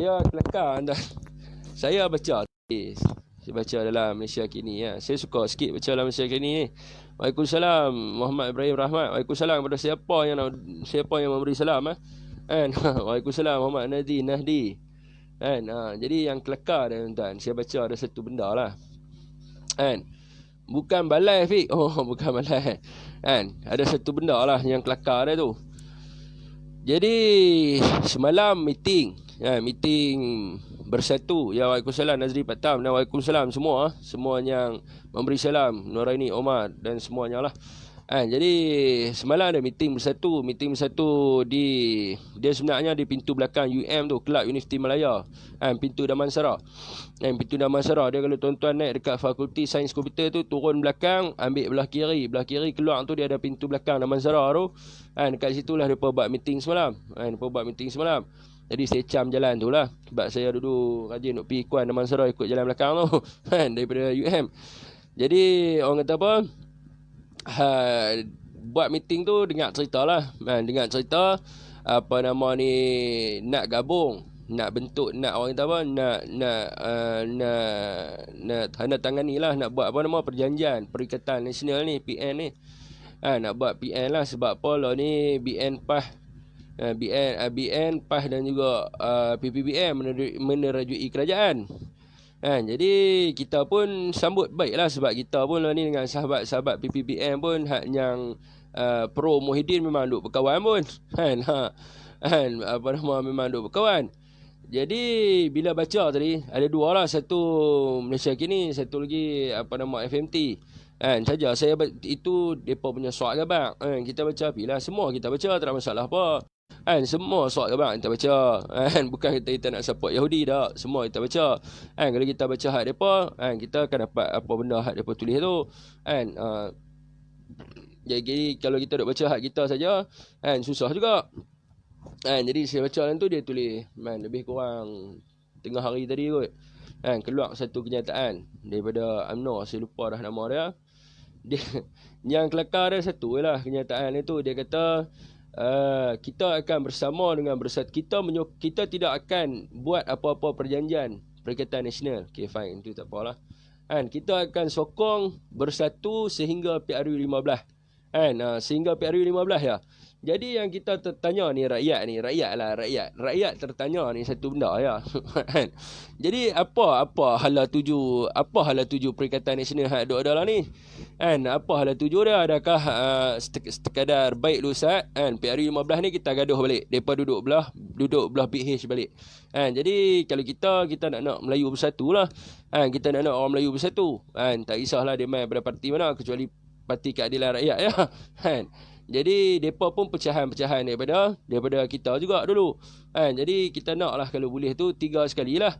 Ya, kelakar. Saya baca tadi. Saya baca dalam Malaysia Kini ya. Saya suka sikit baca dalam Malaysia Kini ni. Waalaikumsalam Muhammad Ibrahim Rahmat. Waalaikumsalam kepada siapa yang memberi salam kan. Waalaikumsalam Muhammad Nahdi. Kan. Jadi yang kelakar dia tuan. Saya baca ada satu benda lah. Kan. Bukan balai Fik. Oh, bukan balai. Kan. Ada satu benda lah yang kelakar dia tu. Jadi semalam meeting bersatu. Ya, Waalaikumsalam Nazri Patam dan Waalaikumsalam semua yang memberi salam, Nuraini Omar dan semuanya lah. Jadi semalam ada meeting bersatu dia sebenarnya di pintu belakang UM tu, Kelab Universiti Malaya. Pintu Damansara. Pintu Damansara dia, kalau tuan-tuan naik dekat Fakulti Sains Komputer tu, turun belakang, ambil belah kiri keluar tu dia ada pintu belakang Damansara tu. Dekat situlah depa buat meeting semalam. Jadi saya cam jalan tu lah. Sebab saya dulu rajin nak pergi Kuan Damansara ikut jalan belakang tu. Daripada UM. Jadi orang kata apa? Buat meeting tu dengar cerita lah. Dengar cerita apa nama ni, nak gabung, nak bentuk, nak orang kata apa, nak tanda tangani lah, nak buat apa nama perjanjian Perikatan Nasional ni, PN ni. Nak buat PN lah. Sebab apa lah ni BN PAS dan juga PPBM menerajui kerajaan. Jadi kita pun sambut baik lah. Sebab kita pun lah ni dengan sahabat-sahabat PPBM pun yang pro Muhyiddin memang duk berkawan pun. Memang duk berkawan. Jadi bila baca tadi ada dua lah, satu Malaysia Kini, satu lagi FMT. Saja saya itu depa punya surat khabar. Kita baca apilah, semua kita baca, tak ada masalah apa. Semua surat khabar kita baca. Bukan kita nak support Yahudi dah, semua kita baca. Kalau kita baca hak depa, kita akan dapat apa benda hak depa tulis tu. Jadi kalau kita duk baca hak kita saja, susah juga. Jadi saya baca dalam tu dia tulis lebih kurang tengah hari tadi kot. Keluar satu kenyataan daripada UMNO, saya lupa dah nama dia. Yang kelakar dia satu lah kenyataan itu. Dia kata kita akan bersama dengan bersatu. Kita tidak akan buat apa-apa perjanjian Perikatan Nasional. Okay, fine, itu tak apalah. Kita akan sokong bersatu sehingga PRU 15. Sehingga PRU 15 ya. Jadi yang kita tertanya ni rakyat tertanya ni satu benda ya. Jadi apa hala tuju Perikatan Nasional hak duk ada lah ni? Apa hala tuju dia? Adakah sekadar baik lusak PRU 15 ni kita gaduh balik, depa duduk belah PH balik. Jadi kalau kita nak Melayu bersatu lah. Kita nak orang Melayu bersatu. Tak kisahlah dia main pada parti mana, kecuali Parti Keadilan Rakyat ya. Jadi depa pun pecahan-pecahan daripada kita juga dulu. Jadi kita nak lah kalau boleh tu 3 sekali lah.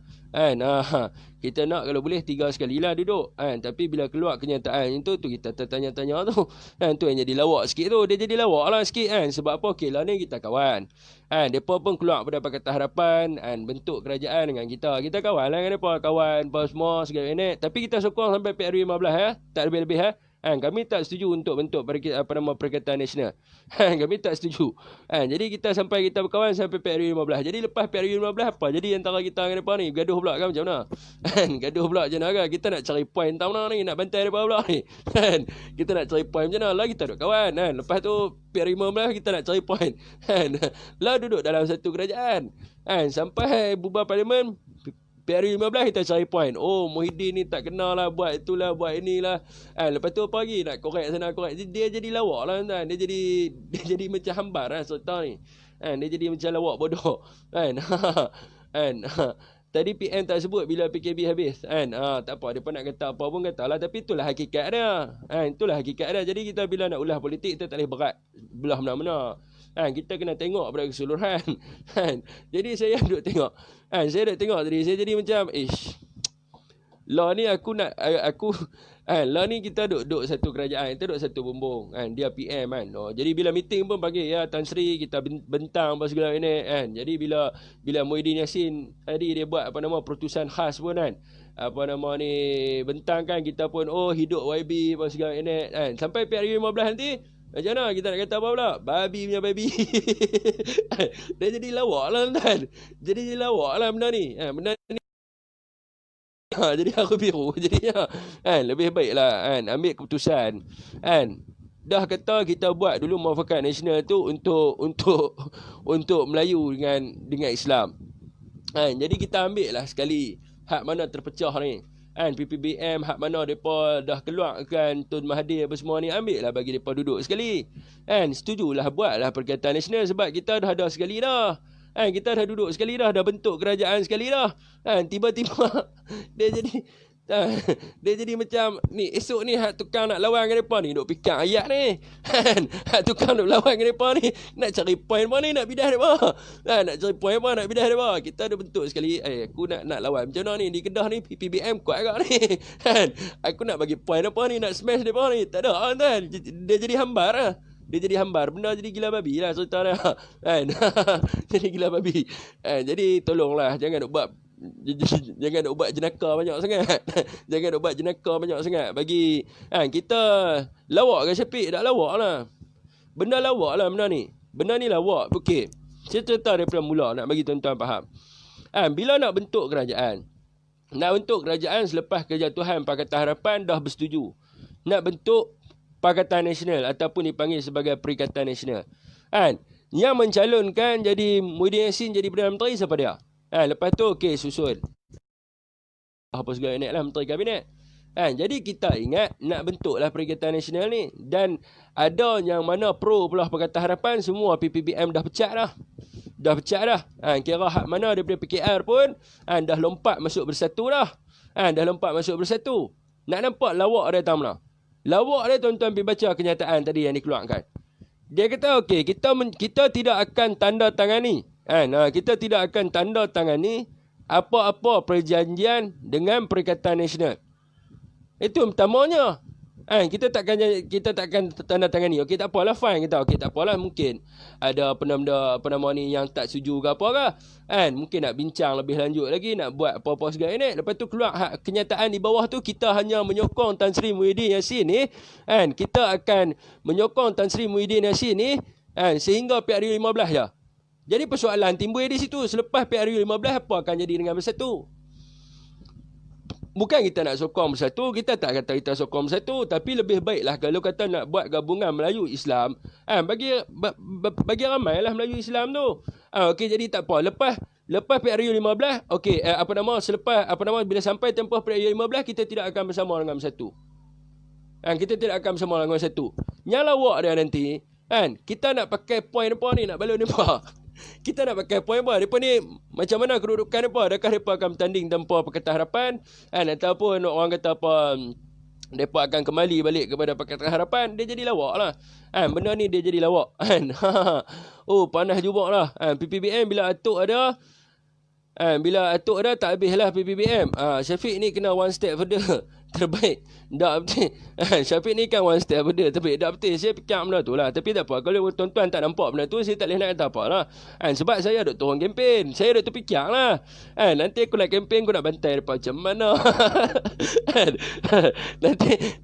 Kita nak kalau boleh 3 sekali lah duduk. Tapi bila keluar kenyataan itu tu kita tertanya-tanya tu. Tu yang jadi lawak sikit tu. Dia jadi lawak lah sikit Sebab apa? Okay lah ni kita kawan. Depa pun keluar pada Pakatan Harapan, bentuk kerajaan dengan kita. Kita kawan lah dengan depa, kawan apa semua segala ini. Tapi kita sokong sampai PRU 15 ya. Tak lebih-lebih kami tak setuju untuk bentuk Perikatan Nasional. Kami tak setuju. Jadi kita berkawan sampai PRU 15. Jadi lepas PRU 15 apa? Jadi antara kita dengan depa ni gaduh pula kan macam mana? Gaduh pula macam mana kan? Kita nak cari point tahu mana ni, nak bantai depa pula ni. Kita nak cari point macam mana? Lah kita duk kawan lepas tu PRU 15 kita nak cari point. Lah duduk dalam satu kerajaan. Sampai bubar parlimen PRU 15 kita cari point. Oh, Muhyiddin ni tak kenal lah, buat itulah, buat inilah. Lepas tu apa lagi? Nak korek sana, korek. Dia jadi lawak lah tuan. Dia jadi macam hambar lah serta ni. Dia jadi macam lawak bodoh. Tadi PM tak sebut bila PKB habis. Tak apa, dia pun nak kata apa pun katalah. Tapi itulah hakikat dia. Jadi kita bila nak ulah politik, kita tak boleh berat belah mana-mana. Kita kena tengok pada keseluruhan. Jadi saya duduk tengok. Saya duduk tengok tadi. Saya jadi macam, lah ni lah ni kita duduk satu kerajaan. Kita duduk satu bumbung. Dia PM jadi bila meeting pun panggil ya Tan Sri, kita bentang apa segala ini. Jadi bila Muhyiddin Yassin tadi dia buat perutusan khas pun bentang kan, kita pun hidup YB apa segala ini. Sampai PRU 15 nanti Macam mana kita nak kata apa pula? Babi punya babi. Dia jadi lawak lah tuan. Jadi lawak lah benda ni. Benda ni. Jadi aku biru. Jadi lebih baiklah ambil keputusan. Dah kata kita buat dulu muafakat nasional tu untuk Melayu dengan Islam. Jadi kita ambil lah sekali hak mana terpecah ni. PPBM hak mana mereka dah keluarkan Tun Mahathir apa semua ni, ambil lah bagi mereka duduk sekali. Setujulah buatlah Perikatan Nasional sebab kita dah ada sekali dah. Kita dah duduk sekali dah bentuk kerajaan sekali dah. Tiba-tiba dia jadi macam ni, esok ni hak tukang nak lawan dengan mereka ni duk fikir ayat ni. Hak tukang nak lawan dengan mereka ni nak cari point apa ni nak bidah mereka. Nak cari point apa nak bidah mereka. Kita ada bentuk sekali, aku nak lawan macam mana ni di Kedah ni PPBM kuat agak ni. Aku nak bagi point apa ni nak smash mereka ni. Tak ada kan. Dia jadi hambar lah. Dia jadi hambar. Benda jadi gila babi lah cerita dia. Jadi gila babi. Jadi tolonglah jangan buat jenaka banyak sangat. Jangan buat jenaka banyak sangat. Bagi kita lawak ke Syafiq? Tak lawak lah. Benda lawak lah benda ni. Benda ni lawak. Okey. Saya cerita daripada mula nak bagi tuan-tuan faham. Bila nak bentuk kerajaan. Nak bentuk kerajaan selepas kejatuhan Pakatan Harapan dah bersetuju. Nak bentuk Pakatan Nasional ataupun dipanggil sebagai Perikatan Nasional. Yang mencalonkan jadi Muhyiddin Yassin jadi Perdana Menteri siapa dia? Lepas tu okey susun apa segala ni lah Menteri Kabinet. Jadi kita ingat nak bentuklah Perikatan Nasional ni. Dan ada yang mana pro pula Pakatan Harapan, semua PPBM dah pecat dah. Kira hak mana daripada PKR pun dah lompat masuk Bersatu dah. Nak nampak lawak dia tamlah. Lawak dia tuan-tuan pergi baca kenyataan tadi yang dikeluarkan. Dia kata okey, kita tidak akan tanda tangani. Kita tidak akan tanda tangani apa-apa perjanjian dengan Perikatan Nasional. Itu pertamanya. Kita takkan tanda tangani. Okey tak apalah, fine kita. Okey tak apalah, mungkin ada apa nama ni yang tak setuju ke apa ke. Mungkin nak bincang lebih lanjut lagi, nak buat apa-apa segala ni. Lepas tu keluar kenyataan di bawah tu, kita hanya menyokong Tan Sri Muhyiddin Yassin ni. Kita akan menyokong Tan Sri Muhyiddin Yassin ni sehingga PRU15 je. Jadi persoalan timbul di situ, selepas PRU15 apa akan jadi dengan Bersatu? Bukan kita nak sokong Bersatu, kita tak kata kita sokong Bersatu, tapi lebih baiklah kalau kata nak buat gabungan Melayu Islam, bagi ramailah Melayu Islam tu. Okey, jadi tak apa, lepas PRU15, okey, bila sampai tempoh PRU15 kita tidak akan bersama dengan Bersatu. Kita tidak akan bersama dengan Bersatu. Yang lawak dia nanti, kita nak pakai point apa ni, nak balon apa? Kita nak pakai point apa? Mereka ni macam mana kedudukan mereka? Adakah mereka akan bertanding tanpa Pakatan Harapan? Ataupun orang kata apa, mereka akan kembali balik kepada Pakatan Harapan? Dia jadi lawak lah. Benda ni dia jadi lawak. Panas juga lah. PPBM bila atuk ada, tak habislah PPBM. Syafiq ni kena one step further. Terbaik. Tak betul. Syafiq ni kan one step further. Tapi tak betul. Saya fikir benda tu lah. Tapi tak apa. Kalau tuan-tuan tak nampak benda tu, saya tak boleh nak kata apa lah. Sebab saya duk turun kempen. Saya duk terfikir lah. Nanti aku nak kempen, aku nak bantai mereka macam mana.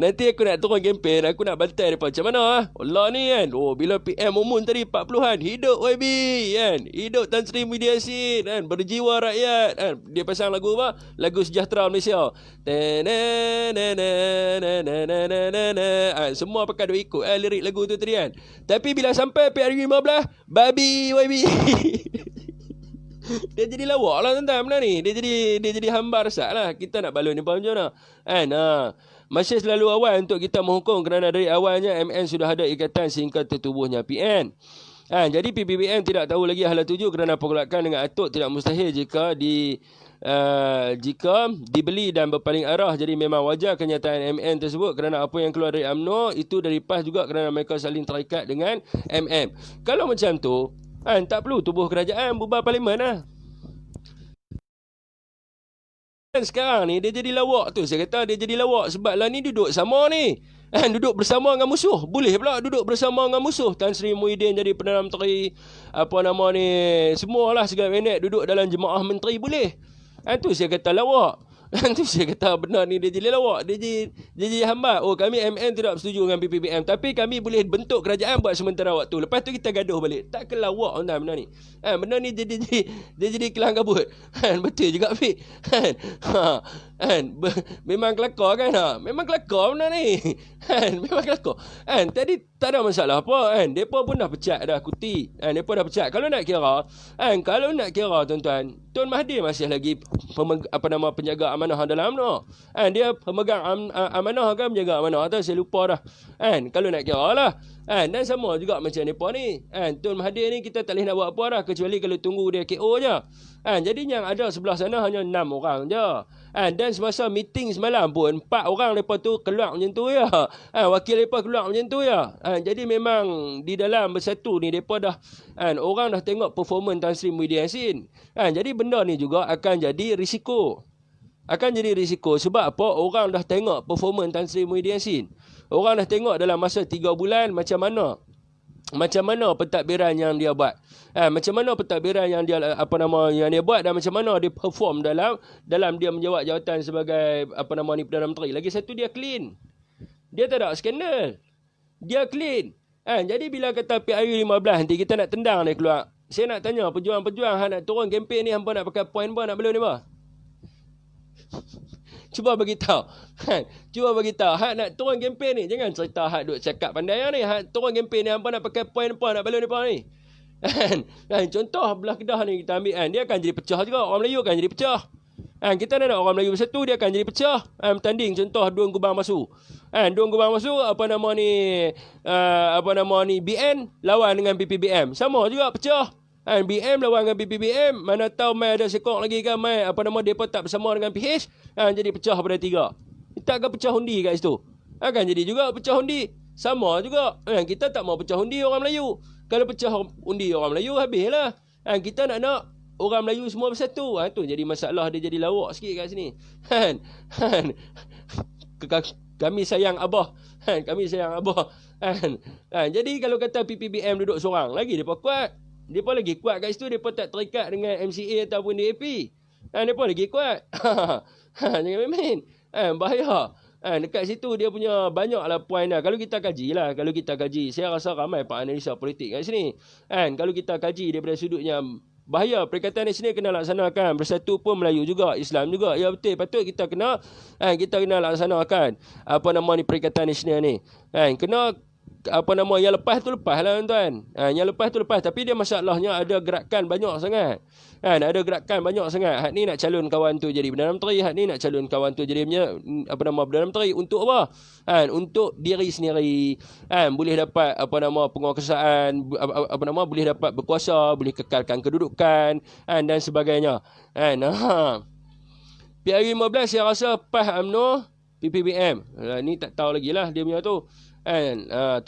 Nanti aku nak turun kempen, aku nak bantai mereka macam mana. Allah ni kan. Bila PM umum tadi 40-an. Hidup YB. Hidup Tan Sri Muhyiddin Yassin. Berjiwa rakyat. Dia pasang lagu apa? Lagu Sejahtera Malaysia. Semua pakai duk ikut lirik lagu tu tadi kan. Tapi bila sampai PRU15, babi YB. Dia jadi lawak lah tuan-tuan benda ni. Dia jadi hambar sat lah. Kita nak balon ni macam mana. Masih selalu awal untuk kita menghukum kerana dari awalnya MN sudah ada ikatan sehingga tertubuhnya PN. Jadi PPBM tidak tahu lagi hala tuju kerana pergolakan dengan atuk tidak mustahil jika dibeli dan berpaling arah. Jadi memang wajar kenyataan MN tersebut kerana apa yang keluar dari UMNO itu dari PAS juga kerana mereka saling terikat dengan MM. Kalau macam tu, tak perlu tubuh kerajaan, bubar parlimen lah. Sekarang ni dia jadi lawak tu. Saya kata dia jadi lawak sebab lah ni duduk sama ni. Duduk bersama dengan musuh. Boleh pula duduk bersama dengan musuh. Tan Sri Muhyiddin jadi Perdana Menteri. Apa nama ni. Semualah segala minit duduk dalam jemaah menteri boleh. Tu saya kata lawak. Tu saya kata benar ni dia jadi lawak, dia jadi hambat. Oh, kami MN tidak bersetuju dengan PPBM, tapi kami boleh bentuk kerajaan buat sementara waktu. Lepas tu kita gaduh balik. Tak kelawak benda ni. Benda ni dia jadi kelang kabut. Betul juga Fik. Memang kelakar kan. Memang kelakar benda ni. Memang kelakar. Tadi tak ada masalah apa. Depa pun dah pecat dah kuti. Depa dah pecat. Kalau nak kira tuan-tuan, Tun Mahathir masih lagi penjaga amanah dalam UMNO. Dia pemegang amanah kan, menjaga amanah tu, saya lupa dah. Kalau nak kira lah. Dan sama juga macam mereka ni. Tun Mahathir ni kita tak boleh nak buat apa dah, kecuali kalau tunggu dia KO je. Jadi yang ada sebelah sana hanya 6 orang je. Dan semasa meeting semalam pun 4 orang mereka tu keluar macam tu ya. Wakil mereka keluar macam tu ya. Jadi memang di dalam Bersatu ni mereka dah orang dah tengok performance Tan Sri Muhyiddin Yassin. Jadi benda ni juga akan jadi risiko. Sebab apa? Orang dah tengok performance Tan Sri Muhyiddin Yassin. Orang dah tengok dalam masa 3 bulan macam mana pentadbiran yang dia buat. Macam mana pentadbiran yang dia yang dia buat, dan macam mana dia perform dalam dia menjawab jawatan sebagai Perdana Menteri. Lagi satu, dia clean. Dia tak ada skandal. Dia clean. Jadi bila kata PRU 15 nanti kita nak tendang dia keluar. Saya nak tanya pejuang-pejuang hang nak turun kempen ni, hampa nak pakai poin apa nak belum ni apa? Cuba bagi tahu. Hak nak turun kempen ni, jangan cerita hak duk cakap pandai ni. Hak turun kempen ni hampa nak pakai poin apa nak belum ni apa ni? Contoh belah Kedah ni kita ambil, dia akan jadi pecah juga. Orang Melayu akan jadi pecah. Kita nak orang Melayu bersatu, dia akan jadi pecah. Bertanding contoh Dun Kubang Masu. Dun Kubang Masu BN lawan dengan PPBM. Sama juga pecah. BM lawan dengan PPBM, mana tahu mai ada sekok lagi kan, mai depa tak bersama dengan PH, jadi pecah pada 3. Tak akan pecah undi kat situ. Akan jadi juga pecah undi. Sama juga. Kita tak mau pecah undi orang Melayu. Kalau pecah undi orang Melayu, habislah. Kita nak orang Melayu semua bersatu. Tu jadi masalah, dia jadi lawak sikit kat sini. Kami sayang Abah. Kami sayang Abah. Jadi kalau kata PPBM duduk seorang, lagi depa kuat. Depa lagi kuat kat situ, depa tak terikat dengan MCA ataupun DAP. Depa lagi kuat. Jangan main. Bahaya. Dekat situ dia punya banyaklah poin dah. Kalau kita kaji, saya rasa ramai pak analisa politik kat sini. Kalau kita kaji daripada sudutnya, bahaya Perikatan Nasional kena laksanakan. Bersatu pun Melayu juga, Islam juga. Ya betul, patut kita kena laksanakan Perikatan Nasional ni. Kena yang lepas tu lepas lah tuan. Yang lepas tu lepas, tapi dia masalahnya ada gerakan banyak sangat. Ada gerakan banyak sangat. Hak ni nak calon kawan tu jadi Perdana Menteri, hak ni nak calon kawan tu jadi Perdana Menteri. Untuk apa? Untuk diri sendiri. Boleh dapat penguasaan, boleh dapat berkuasa, boleh kekalkan kedudukan dan sebagainya. PRU 15 saya rasa PAS UMNO PPBM. Ni tak tahu lagi lah dia punya tu.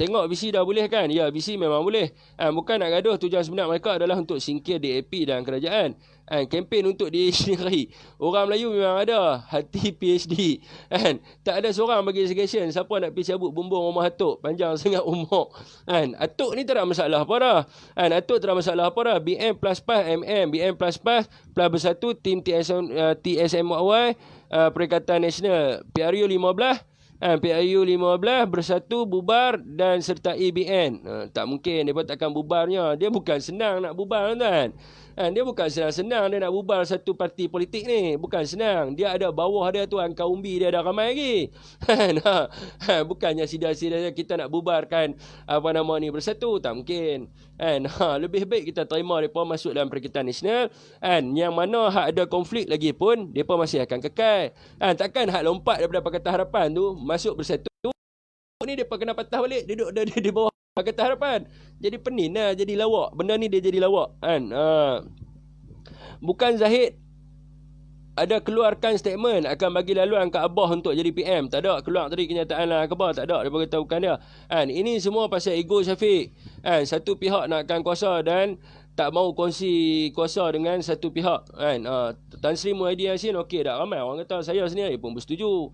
Tengok visi dah boleh kan? Ya, visi memang boleh. Bukan nak gaduh. Tujuan sebenar mereka adalah untuk singkir DAP dan kerajaan. Kempen untuk diri sendiri. Orang Melayu memang ada hati PhD. Tak ada seorang bagi suggestion siapa nak pergi cabut bumbung rumah atuk panjang sangat umur. Atuk ni tak ada masalah apa dah. Atuk tak ada masalah apa dah. BM plus PAS MM, BM plus PAS plus Bersatu, tim TSMY, Perikatan Nasional, PRU 15. PRU 15 Bersatu bubar dan sertai BN. Tak mungkin, dia pun takkan bubarnya. Dia bukan senang nak bubar kan. Dia bukan senang-senang dia nak bubar satu parti politik ni. Bukan senang. Dia ada bawah dia tu, angka umbi dia ada ramai lagi. Bukannya sida-sida kita nak bubarkan Bersatu. Tak mungkin. Lebih baik kita terima mereka masuk dalam Perikatan Nasional. Yang mana hak ada konflik lagi pun, mereka masih akan kekal. Takkan hak lompat daripada Pakatan Harapan tu masuk Bersatu ni, mereka kena patah balik duduk di bawah Pakatan Harapan. Jadi penin lah, jadi lawak. Benda ni dia jadi lawak. Bukan Zahid ada keluarkan statement akan bagi laluan ke Abah untuk jadi PM. Tak ada keluar tadi kenyataan lah khabar. Tak ada, dia beritahu bukan dia. Ini semua pasal ego Syafiq. Satu pihak nakkan kuasa dan tak mahu kongsi kuasa dengan satu pihak. Tan Sri Muhyiddin Yassin okey dah, ramai orang kata, saya sendiri pun bersetuju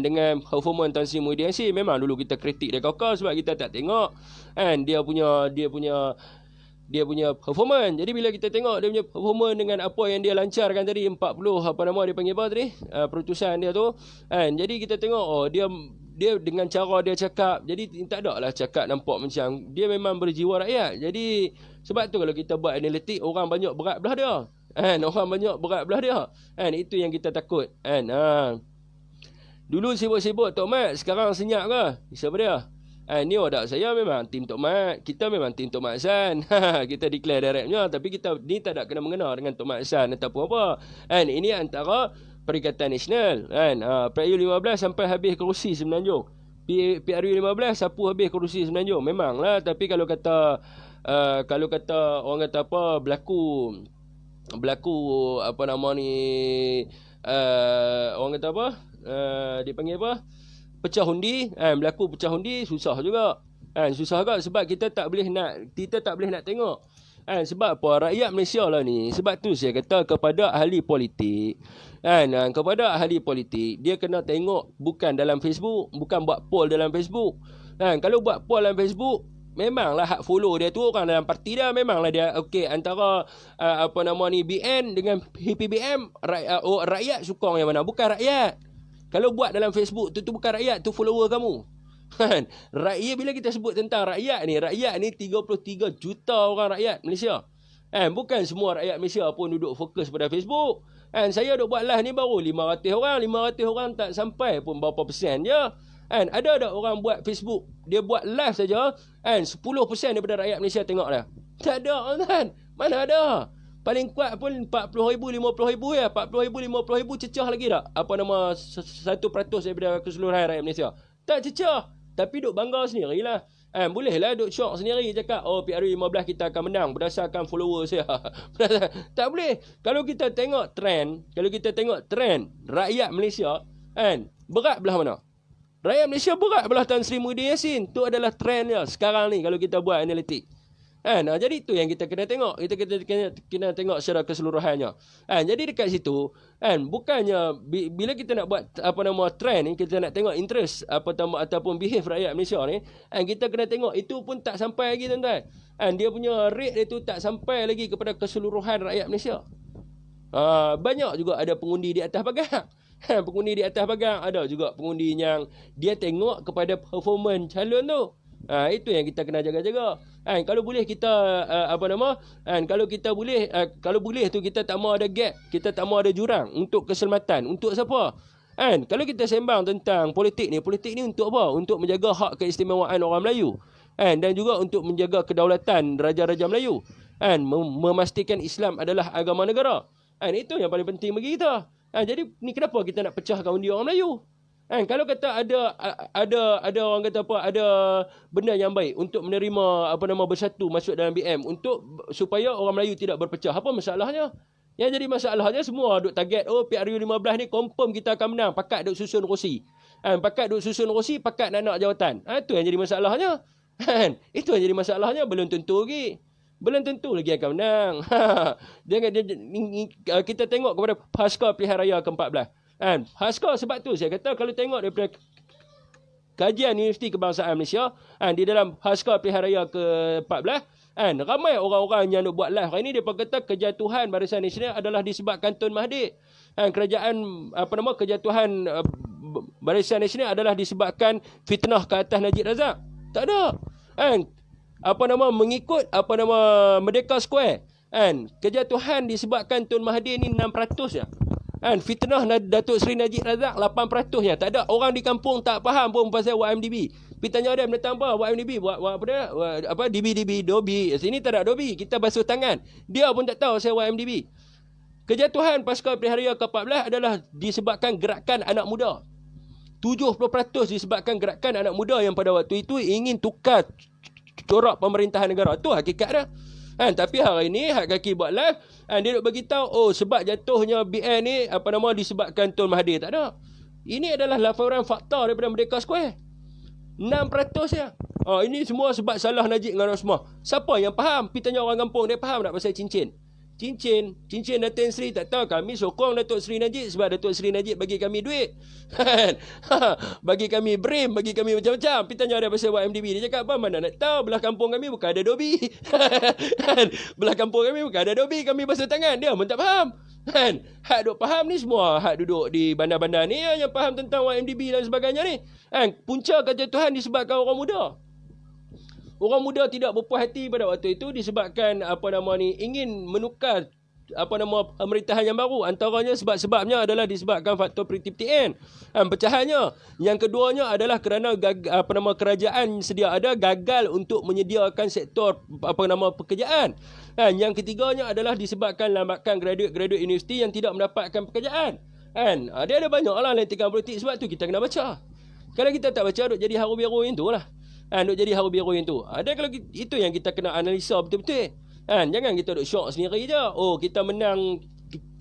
dengan performance Tan Sri Muhyiddin Yassin. Memang dulu kita kritik dia kau sebab kita tak tengok dia punya dia punya performance. Jadi bila kita tengok dia punya performance dengan apa yang dia lancarkan tadi, 40 apa nama dia panggil apa tadi, perutusan dia tu kan. Jadi kita tengok dia dengan cara dia cakap, jadi tak ada lah cakap nampak macam dia memang berjiwa rakyat. Jadi sebab tu kalau kita buat analitik, orang banyak berat belah dia kan, orang banyak berat belah dia kan. Itu yang kita takut kan. Dulu sibuk-sibuk Tok Mat, sekarang senyap ke? Siapa dia? Ni tak, saya memang tim Tok Mat. Kita memang tim Tok Mat San. Kita declare directnya, tapi kita ni tak ada kena mengena dengan Tok Mat San ataupun apa. Ini antara Perikatan Nasional kan. PRU 15 sampai habis kerusi Semenanjung. PRU 15 sapu habis kerusi Semenanjung. Memanglah, tapi kalau kata orang kata apa, berlaku apa nama ni, orang kata apa, dipanggil apa, pecah undi, berlaku pecah undi, susah juga susah juga, sebab kita tak boleh nak tengok sebab apa, rakyat Malaysia lah ni. Sebab tu saya kata kepada ahli politik kepada ahli politik, dia kena tengok bukan dalam Facebook, bukan buat poll dalam Facebook kalau buat poll dalam Facebook, memanglah hak follow dia tu orang dalam parti dia, memanglah dia okey antara apa nama ni, BN dengan HPBM, rakyat sokong yang mana, bukan rakyat. Kalau buat dalam Facebook tu bukan rakyat, tu follower kamu kan. Rakyat, bila kita sebut tentang rakyat ni 33 juta orang rakyat Malaysia bukan semua rakyat Malaysia pun duduk fokus pada Facebook saya duk buat live ni baru 500 orang tak sampai pun berapa persen je ada orang buat Facebook, dia buat live saja 10% daripada rakyat Malaysia tengok dah. Tak ada kan, mana ada. Paling kuat pun 40,000, 50,000 ya. 40,000, 50,000 cecah lagi tak? Apa nama 1% daripada keseluruhan rakyat Malaysia. Tak cecah. Tapi duk bangga sendirilah. Bolehlah duk syok sendiri cakap, PRU 15 kita akan menang berdasarkan follower saya. Tak boleh. Kalau kita tengok trend rakyat Malaysia, berat belah mana? Rakyat Malaysia berat belah Tan Sri Muhyiddin Yassin. Tu adalah trendnya sekarang ni kalau kita buat analitik. Jadi itu yang kita kena tengok. Kita kena tengok secara keseluruhannya. Jadi dekat situ, bukannya bila kita nak buat apa nama trend ni, kita nak tengok interest ataupun behave rakyat Malaysia ni, kita kena tengok itu pun tak sampai lagi tuan-tuan. Dia punya rate dia tu tak sampai lagi kepada keseluruhan rakyat Malaysia. Banyak juga ada pengundi di atas pagar. Pengundi di atas pagar, ada juga pengundi yang dia tengok kepada performance calon tu. Itu yang kita kena jaga-jaga. Kalau boleh kita kalau boleh tu kita tak mau ada gap, kita tak mau ada jurang untuk keselamatan. Untuk siapa? Kalau kita sembang tentang politik ni untuk apa? Untuk menjaga hak keistimewaan orang Melayu. Dan juga untuk menjaga kedaulatan raja-raja Melayu. Memastikan Islam adalah agama negara. Itu yang paling penting bagi kita. Jadi ni kenapa kita nak pecahkan undi orang Melayu? Kalau kata ada orang kata apa, ada benda yang baik untuk menerima bersatu masuk dalam BM supaya orang Melayu tidak berpecah, apa masalahnya? Yang jadi masalahnya semua duk target PRU 15 ni confirm kita akan menang, pakat duk susun kerusi. Pakat nak jawatan. Itu yang jadi masalahnya. Itu yang jadi masalahnya, belum tentu lagi akan menang. Kita tengok kepada pasca pilihan raya ke-14. Haskar, sebab tu saya kata kalau tengok daripada kajian Universiti Kebangsaan Malaysia di dalam Haskar pilihan raya ke-14, ramai orang-orang yang nak buat live hari ni, dia kata kejatuhan Barisan Nasional adalah disebabkan Tun Mahathir. Kejatuhan Barisan Nasional adalah disebabkan fitnah ke atas Najib Razak. Tak ada. Mengikut Merdeka Square, kejatuhan disebabkan Tun Mahathir ni 6% je. Fitnah Datuk Seri Najib Razak 8%-nya. Tak ada orang di kampung tak faham pun pasal YMDB. Pergi tanya dia, benda apa YMDB, buat apa dia? DB, Dobi. Sini tak ada Dobi, kita basuh tangan. Dia pun tak tahu pasal YMDB. Kejatuhan pasca pilihan raya ke-14 adalah disebabkan gerakan anak muda. 70% disebabkan gerakan anak muda yang pada waktu itu ingin tukar corak pemerintahan negara. Itu hakikat dia. Tapi hari ni Hak Kaki buat live, dia nak bagi tahu sebab jatuhnya BN ni disebabkan Tun Mahathir. Tak ada. Ini adalah laporan fakta daripada Merdeka Square. 6% ya. Ini semua sebab salah Najib dengan semua. Siapa yang faham? Pergi tanya orang kampung, dia faham tak pasal cincin? cincin Datin Seri, tak tahu kami sokong Datuk Seri Najib sebab Datuk Seri Najib bagi kami duit. Bagi kami BRIM, bagi kami macam-macam. Pergi tanya dia pasal buat MDB. Dia cakap, apa mana nak tahu, belah kampung kami bukan ada dobi. Belah kampung kami bukan ada dobi, kami basuh tangan. Dia pun tak faham. Hak duk faham ni semua, hak duduk di bandar-bandar ni yang faham tentang MDB dan sebagainya ni. Punca kejatuhan disebabkan orang muda. Orang muda tidak berpuas hati pada waktu itu disebabkan ingin menukar pemerintahan yang baru. Antaranya sebabnya adalah disebabkan faktor PTN, pecahannya. Yang keduanya adalah kerana kerajaan sedia ada gagal untuk menyediakan sektor pekerjaan. Yang ketiganya adalah disebabkan lambakan graduate universiti yang tidak mendapatkan pekerjaan. Dia ada banyaklah lentikan politik, sebab tu kita kena baca. Kalau kita tak baca, duk jadi haru biru yang tu lah. Duk jadi haru biru yang tu. Kalau itu yang kita kena analisa betul-betul. Jangan kita duk syok sendiri je. Oh, kita menang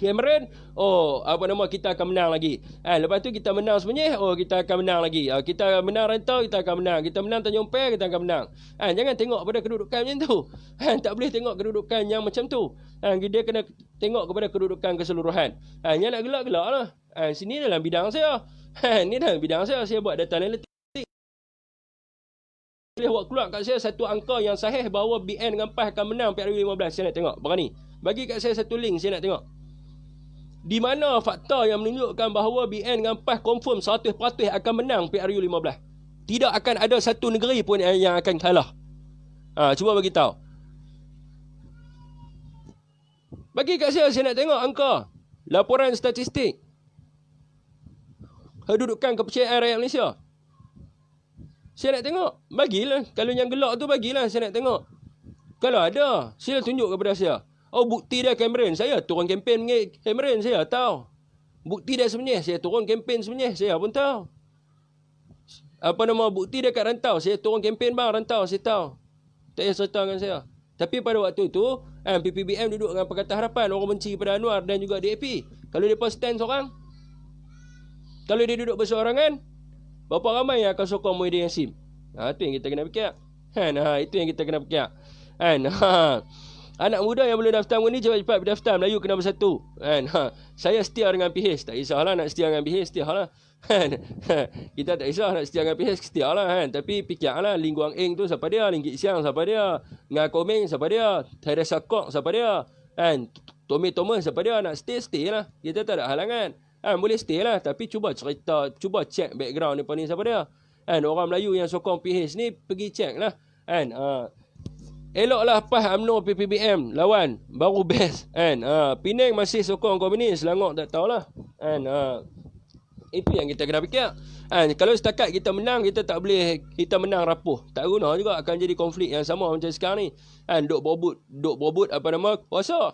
Cameron. Oh, kita akan menang lagi. Lepas tu kita menang sebenarnya. Oh, kita akan menang lagi. Kita menang Rantau, kita akan menang. Kita menang Tanjung Pai, kita akan menang. Jangan tengok pada kedudukan macam tu. Tak boleh tengok kedudukan yang macam tu. Dia kena tengok kepada kedudukan keseluruhan. Yang nak gelak-gelak lah. Sini dalam bidang saya. Ni dalam bidang saya. Saya buat data analitik. Boleh buat keluar kat saya satu angka yang sahih bahawa BN dengan PAS akan menang PRU15. Saya nak tengok. Berani. Bagi kat saya satu link, saya nak tengok. Di mana fakta yang menunjukkan bahawa BN dengan PAS confirm 100% akan menang PRU15. Tidak akan ada satu negeri pun yang akan kalah. Cuba bagi tahu. Bagi kat saya nak tengok angka. Laporan statistik. Kedudukan kepercayaan rakyat Malaysia. Saya nak tengok. Bagilah. Kalau yang gelak tu bagilah. Saya nak tengok. Kalau ada, sila tunjuk kepada saya. Oh, bukti dia Cameron. Saya turun kempen dengan Cameron. Saya tahu. Bukti dia sebenarnya. Saya turun kempen sebenarnya. Saya pun tahu. Bukti dia kat Rantau. Saya turun kempen bang Rantau. Saya tahu. Tak payah cerita dengan saya. Tapi pada waktu itu, PPBM duduk dengan Pakatan Harapan. Orang benci pada Anwar dan juga DAP. Kalau dia stand seorang. Kalau dia duduk berseorangan, berapa ramai yang akan sokong Muhyiddin Yassin? Itu yang kita kena fikir. Itu yang kita kena fikir. Anak muda yang belum daftar ni cepat-cepat berdaftar. Melayu kena bersatu. Saya setia dengan PH. Tak kisahlah nak setia dengan PH, setialah. Kita tak kisah nak setia dengan PH, setialah. Tapi fikirlah Ling Guang Eng tu siapa dia, Ling Kit Siang siapa dia, Ngah Komeng siapa dia, Teresa Kok siapa dia, Tommy Thomas siapa dia. Nak stay lah. Kita tak ada halangan. Boleh stay lah. Tapi cuba cerita, cuba check background ni siapa dia. Orang Melayu yang sokong PH ni pergi check lah. Eloklah PAS UMNO PPBM lawan baru best. Penang masih sokong komunis, Selangor tak tahulah. Itu yang kita kena fikir. Kalau setakat kita menang, kita tak boleh kita menang rapuh. Tak guna juga, akan jadi konflik yang sama macam sekarang ni. Duk berebut kuasa.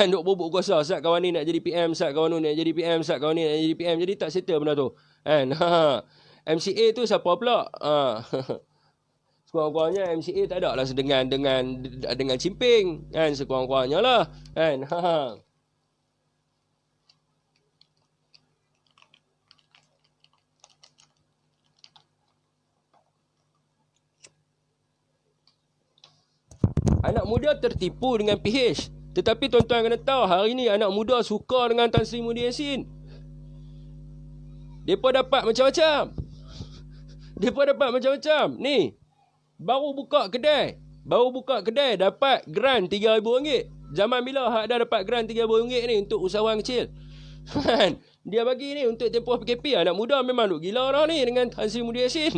Duk berebut kuasa. Sat kawan ni nak jadi PM, sat kawan ni nak jadi PM, sat kawan ni nak jadi PM. Jadi tak settle benda tu. MCA tu siapa pula? Sekurang-kurangnya MCA tak ada lah dengan Cimping. Sekurang-kurangnya lah. Anak muda tertipu dengan PH. Tetapi tuan-tuan kena tahu, hari ni anak muda suka dengan Tan Sri Muhyiddin Yassin. Mereka dapat macam-macam. Ni, baru buka kedai dapat grant RM3,000. Zaman bila hak dah dapat grant RM3,000 ni untuk usahawan kecil. Dia bagi ni untuk tempoh PKP. Anak muda memang duk gila dah ni dengan Tan Sri Muhyiddin Yassin.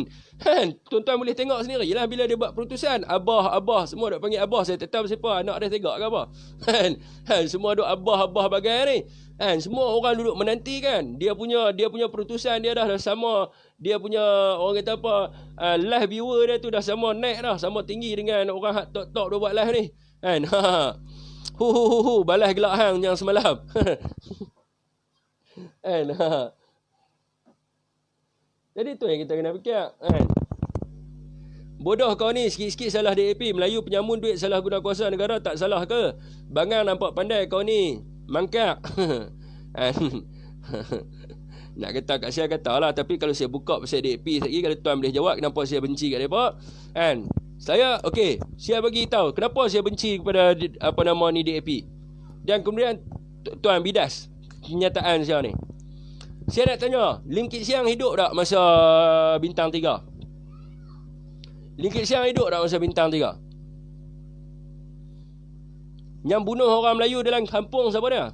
Tuan-tuan boleh tengok sendirilah bila dia buat perutusan. Abah, semua duk panggil abah. Saya tak tahu siapa, anak dia tegak ke apa. Semua duk abah bagai ni. Semua orang duduk menanti kan. Dia punya perutusan dia dah sama. Dia punya orang kata apa, live viewer dia tu dah sama naik dah, sama tinggi dengan orang hak tok dia buat live ni. Balas gelak hang yang semalam. Jadi tu yang kita kena fikir. Bodoh kau ni, sikit-sikit salah DAP. Melayu penyamun duit salah guna kuasa negara, tak salah ke? Bangang nampak pandai kau ni, mangkak. Nak kata kat saya katalah. Tapi kalau saya buka pasal DAP lagi, kalau tuan boleh jawab kenapa saya benci kat mereka, saya, okey, saya bagi tahu kenapa saya benci kepada DAP. Dan kemudian Tuan Bidas, kenyataan siang ni. Saya nak tanya, Lim Kit Siang hidup tak masa Bintang 3? Lim Kit Siang hidup tak masa Bintang 3? Yang bunuh orang Melayu dalam kampung siapa dia?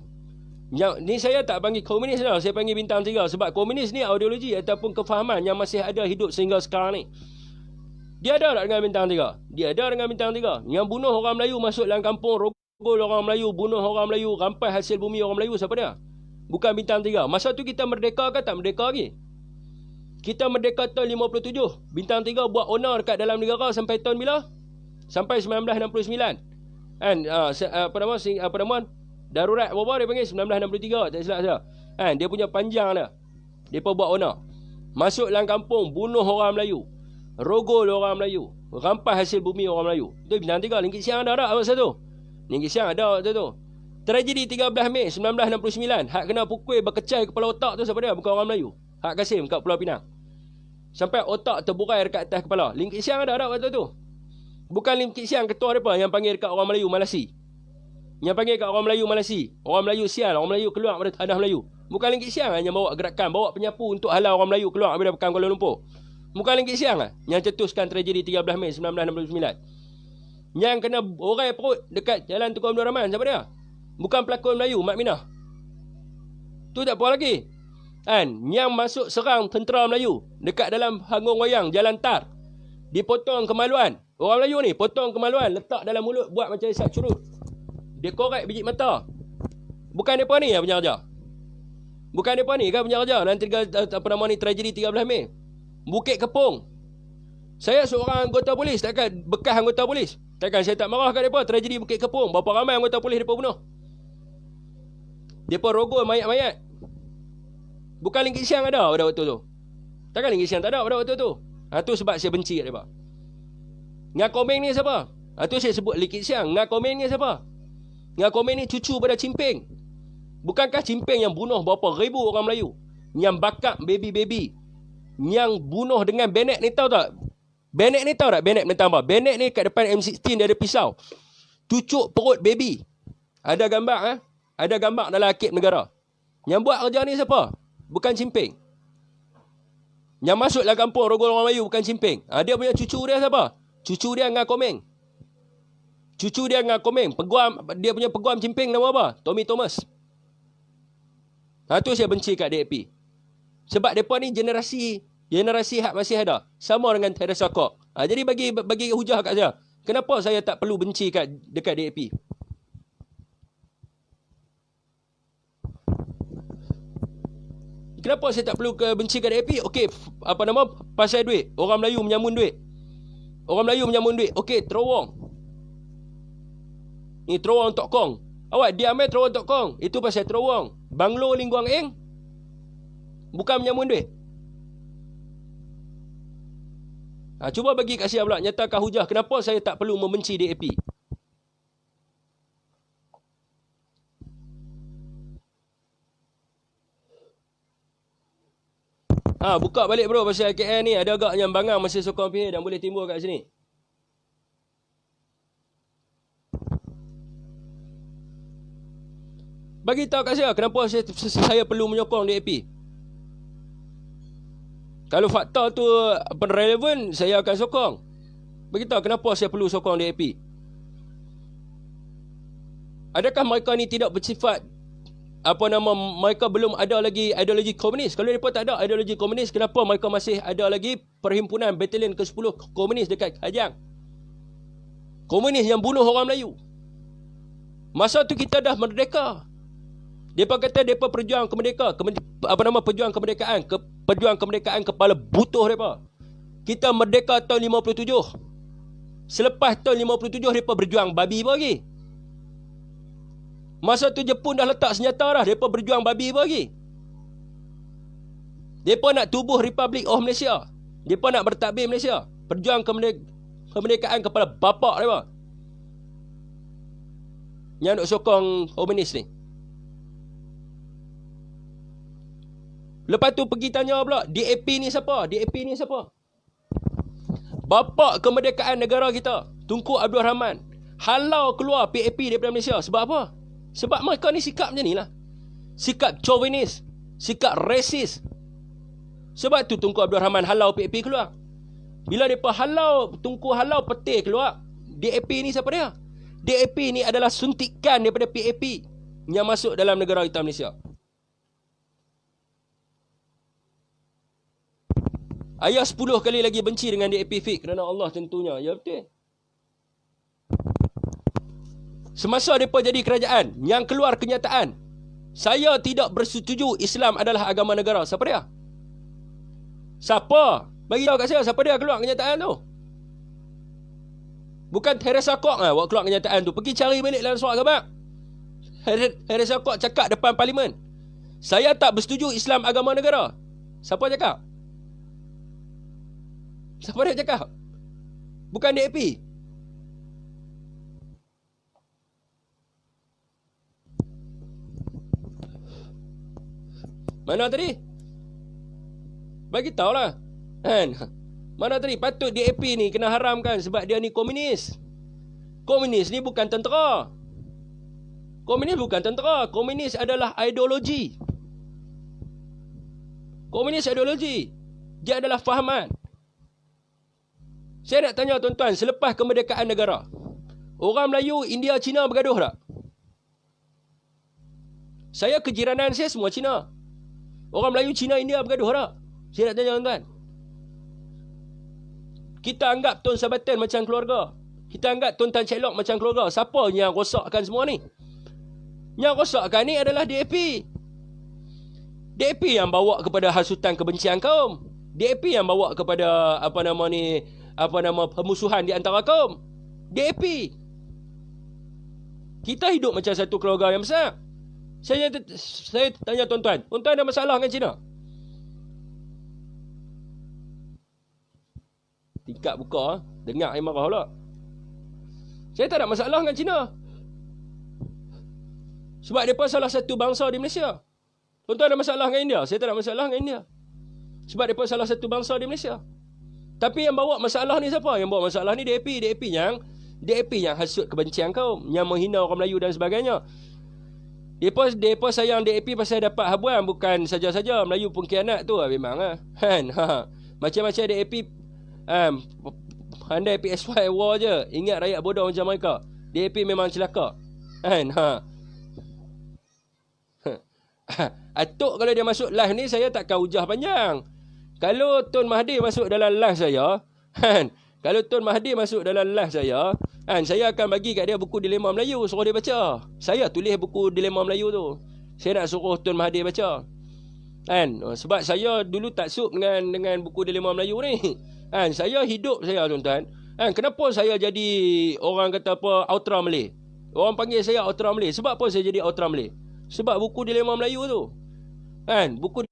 Yang ni saya tak panggil komunis lah, saya panggil Bintang 3 sebab komunis ni ideologi ataupun kefahaman yang masih ada hidup sehingga sekarang ni. Dia ada tak dengan Bintang 3? Dia ada dengan Bintang 3. Yang bunuh orang Melayu masuk dalam kampung, rogol orang Melayu, bunuh orang Melayu, rampai hasil bumi orang Melayu, siapa dia? Bukan Bintang 3. Masa tu kita merdeka ke tak merdeka lagi? Kita merdeka tahun 57. Bintang 3 buat owner dekat dalam negara sampai tahun bila? Sampai 1969. Kan apa nama darurat berapa dia panggil 1963 tak silap saya. Kan dia punya panjang dah. Depa buat owner. Masuk dalam kampung bunuh orang Melayu. Rogol orang Melayu. Rampas hasil bumi orang Melayu. Tu Bintang 3 Lim Kit Siang ada tak masa tu? Lim Kit Siang ada waktu tu. Tragedi 13 Mei 1969, hak kena pukul berkecai kepala otak tu siapa dia? Bukan orang Melayu. Hak Kasim kat Pulau Pinang. Sampai otak terburai dekat atas kepala. Lim Kit Siang ada tak waktu tu? Bukan Lim Kit Siang ketua depa yang panggil dekat orang Melayu Malasi. Yang panggil kat orang Melayu Malasi. Orang Melayu sial, orang Melayu keluar daripada tanah Melayu. Bukan Lim Kit Siang yang bawa gerakan, bawa penyapu untuk halau orang Melayu keluar daripada Pekan Kuala Lumpur. Bukan Lim Kit Siang yang cetuskan tragedi 13 Mei 1969. Yang kena orai perut dekat Jalan Tunku Abdul Rahman, siapa dia? Bukan pelakon Melayu, Mat Minah. Tu tak apa lagi. Kan, yang masuk serang tentera Melayu dekat dalam Hanggung Wayang, Jalan Tar. Dipotong kemaluan. Orang Melayu ni potong kemaluan, letak dalam mulut, buat macam isap curut. Dia korek biji mata. Bukan mereka ni yang penjara. Bukan mereka ni kan penjara. Nanti apa nama ni tragedi 13 Mei. Bukit Kepong. Saya seorang anggota polis, takkan bekas anggota polis. Takkan saya tak marah kat mereka. Tragedi Bukit Kepong. Berapa ramai anggota polis mereka bunuh. Mereka rogol mayat-mayat. Bukan Lim Kit Siang ada pada waktu tu. Takkan Lim Kit Siang tak ada pada waktu tu. Tu sebab saya benci kat mereka. Ngah Komeng ni siapa? Tu saya sebut Lim Kit Siang. Ngah Komeng ni siapa? Ngah Komeng ni cucu pada Cimpeng. Bukankah Cimpeng yang bunuh berapa ribu orang Melayu? Yang bakap baby-baby. Yang bunuh dengan bayonet ni tahu tak? Bayonet ni tahu tak? Bayonet mentang apa? Bayonet ni kat depan M16 dia ada pisau. Cucuk perut baby. Ada gambar Ada gambar dalam Arkib Negara. Yang buat kerja ni siapa? Bukan Cimpeng. Yang masuk dalam kampung rogol orang Melayu bukan Cimpeng. Dia punya cucu dia siapa? Cucu dia Ngah Komeng. Cucu dia Ngah Komeng. Peguam, dia punya peguam Cimpeng nama apa? Tommy Thomas. Tu saya benci kat DAP. Sebab mereka ni generasi hak masih ada. Sama dengan Teresa Kok. Jadi bagi hujah kat saya. Kenapa saya tak perlu benci dekat DAP? Kenapa saya tak perlu benci kat DAP? Okey, apa nama? Pasal duit. Orang Melayu menyamun duit. Orang Melayu menyamun duit. Okey, terowong. Ni terowong Tok Kong. Awak diam terowong Tok Kong. Itu pasal terowong. Banglo Ling Guang Eng. Bukan menyamun duit. Cuba bagi kat saya pula. Nyatakan hujah. Kenapa saya tak perlu membenci DAP? Buka balik bro pasal KL ni. Ada agak yang bangang masih sokong PH dan boleh timbul kat sini. Bagi tahu kat saya kenapa saya perlu menyokong DAP. Kalau fakta tu relevan, saya akan sokong. Bagi tahu kenapa saya perlu sokong DAP. Adakah mereka ni tidak bersifat mereka belum ada lagi ideologi komunis? Kalau mereka tak ada ideologi komunis, kenapa mereka masih ada lagi perhimpunan batalion ke-10 komunis dekat Kajang? Komunis yang bunuh orang Melayu. Masa tu kita dah merdeka. Mereka kata mereka perjuang kemerdekaan. Perjuang kemerdekaan kepala butuh mereka. Kita merdeka tahun 57. Selepas tahun 57 mereka berjuang babi lagi. Masa tu Jepun dah letak senjata dah. Mereka berjuang babi lagi. Mereka nak tubuh Republic of Malaysia. Mereka nak bertakbir Malaysia. Perjuang kemerdekaan kepala bapak mereka. Yang nak sokong komunis ni. Lepas tu pergi tanya pula, DAP ni siapa? DAP ni siapa? Bapak kemerdekaan negara kita, Tunku Abdul Rahman, halau keluar PAP daripada Malaysia. Sebab apa? Sebab mereka ni sikap macam ni lah. Sikap chauvinis, sikap rasis. Sebab tu Tunku Abdul Rahman halau PAP keluar. Bila mereka halau, Tunku halau peti keluar, DAP ni siapa dia? DAP ni adalah suntikan daripada PAP yang masuk dalam negara kita Malaysia. Ayah 10 kali lagi benci dengan DAP fake kerana Allah tentunya. Ya betul. Semasa mereka jadi kerajaan, yang keluar kenyataan, saya tidak bersetuju Islam adalah agama negara. Siapa dia? Siapa? Bagi tahu kat saya, siapa dia keluar kenyataan tu? Bukan Theresa Kok lah buat keluar kenyataan tu. Pergi cari balik dalam surat khabar. Theresa Kok cakap depan parlimen, saya tak bersetuju Islam agama negara. Siapa cakap? Siapa dia cakap? Bukan DAP. Mana tadi? Bagi tahulah. Kan? Mana tadi? Patut DAP ni kena haramkan sebab dia ni komunis. Komunis ni bukan tentera. Komunis bukan tentera. Komunis adalah ideologi. Komunis ideologi. Dia adalah fahaman. Saya nak tanya tuan-tuan, selepas kemerdekaan negara, orang Melayu, India, Cina bergaduh tak? Saya kejiranan saya semua Cina. Orang Melayu, Cina, India bergaduh tak? Saya nak tanya tuan-tuan. Kita anggap Tun Sabatan macam keluarga. Kita anggap Tun Tan Chek Lock macam keluarga. Siapa yang rosakkan semua ni? Yang rosakkan ni adalah DAP. DAP yang bawa kepada hasutan kebencian kaum. DAP yang bawa kepada pemusuhan di antara kaum. DAP. Kita hidup macam satu keluarga yang besar. Saya tanya tuan-tuan, tuan-tuan ada masalah dengan Cina? Tingkat buka, dengar yang marah pula. Saya tak ada masalah dengan Cina. Sebab mereka salah satu bangsa di Malaysia. Tuan-tuan ada masalah dengan India? Saya tak ada masalah dengan India. Sebab mereka salah satu bangsa di Malaysia. Tapi yang bawa masalah ni siapa? Yang bawa masalah ni DAP yang hasut kebencian kaum, yang menghina orang Melayu dan sebagainya. Mereka sayang DAP pasal dapat habuan, bukan saja-saja Melayu pengkhianat tu memang lah. Kan? Macam-macam DAP pandai PSY war je. Ingat rakyat bodoh macam mereka. DAP memang celaka. Kan? Atuk kalau dia masuk live ni, saya takkan hujah panjang. Kalau Tun Mahathir masuk dalam live saya, kan? Kalau Tun Mahathir masuk dalam live saya, kan, saya akan bagi kat dia buku Dilema Melayu, suruh dia baca. Saya tulis buku Dilema Melayu tu. Saya nak suruh Tun Mahathir baca. Kan? Sebab saya dulu tak sup dengan buku Dilema Melayu ni. Kan? Saya hidup saya tuan-tuan. Kan? Kenapa saya jadi orang kata apa Ultra Malay? Orang panggil saya Ultra Malay. Sebab apa saya jadi Ultra Malay? Sebab buku Dilema Melayu tu. Kan? Buku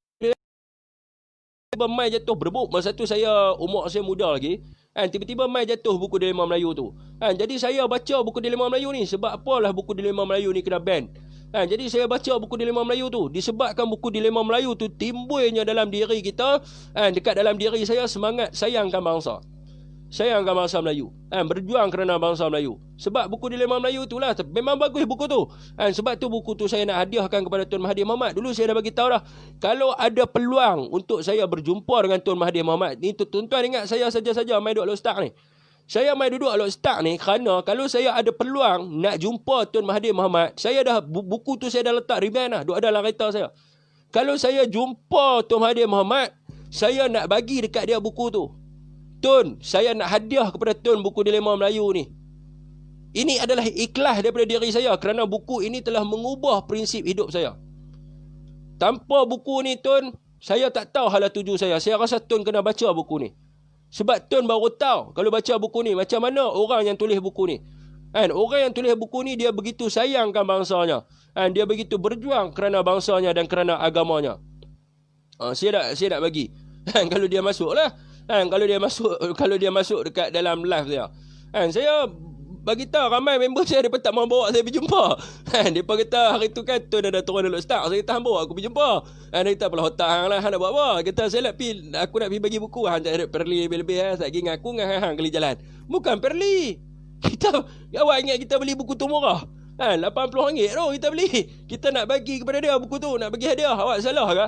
tiba-tiba mai jatuh berebuk. Masa tu saya umur saya muda lagi. Kan? Tiba-tiba mai jatuh buku Dilema Melayu tu. Kan? Jadi saya baca buku Dilema Melayu ni. Sebab apalah buku Dilema Melayu ni kena ban. Kan? Jadi saya baca buku Dilema Melayu tu. Disebabkan buku Dilema Melayu tu timbulnya dalam diri kita. Kan? Dekat dalam diri saya semangat sayangkan bangsa. Sayangkan bangsa Melayu. Kan? Berjuang kerana bangsa Melayu. Sebab buku Dilema Melayu tu lah. Memang bagus buku tu. Kan? Sebab tu buku tu saya nak hadiahkan kepada Tun Mahathir Mohamad. Dulu saya dah bagi tahu dah. Kalau ada peluang untuk saya berjumpa dengan Tun Mahathir Mohamad. Ni tuan-tuan ingat saya saja-saja main duduk Alok Start ni. Saya main duduk Alok Start ni kerana kalau saya ada peluang nak jumpa Tun Mahathir Mohamad. Saya dah, buku tu saya dah letak remind dah. Duk ada dalam kereta saya. Kalau saya jumpa Tun Mahathir Mohamad, saya nak bagi dekat dia buku tu. Tun, saya nak hadiah kepada Tun buku Dilema Melayu ni. Ini adalah ikhlas daripada diri saya kerana buku ini telah mengubah prinsip hidup saya. Tanpa buku ni Tun, saya tak tahu hala tuju saya. Saya rasa Tun kena baca buku ni. Sebab Tun baru tahu kalau baca buku ni macam mana orang yang tulis buku ni. Kan? Orang yang tulis buku ni dia begitu sayangkan bangsanya. Kan? Dia begitu berjuang kerana bangsanya dan kerana agamanya. Saya nak bagi. Kan? Kalau dia masuk lah. Kan? Kalau dia masuk dekat dalam live saya. Kan? Saya bagi tahu ramai member saya depa tak mau bawa saya pergi jumpa. Kan? Depa kata hari tu kan Tun dah turun Alok Start. Saya kata hang bawa aku pergi jumpa. Kan? Dia kata apalah otak hang lah, hang nak buat apa? Kata saya nak pergi, aku nak pergi bagi buku. Hang tak ada perli lebih-lebih tak pergi dengan aku dengan hang kali jalan. Bukan perli. Awak ingat kita beli buku tu murah? RM80 tu kita beli. Kita nak bagi kepada dia buku tu, nak bagi hadiah. Awak salah ke?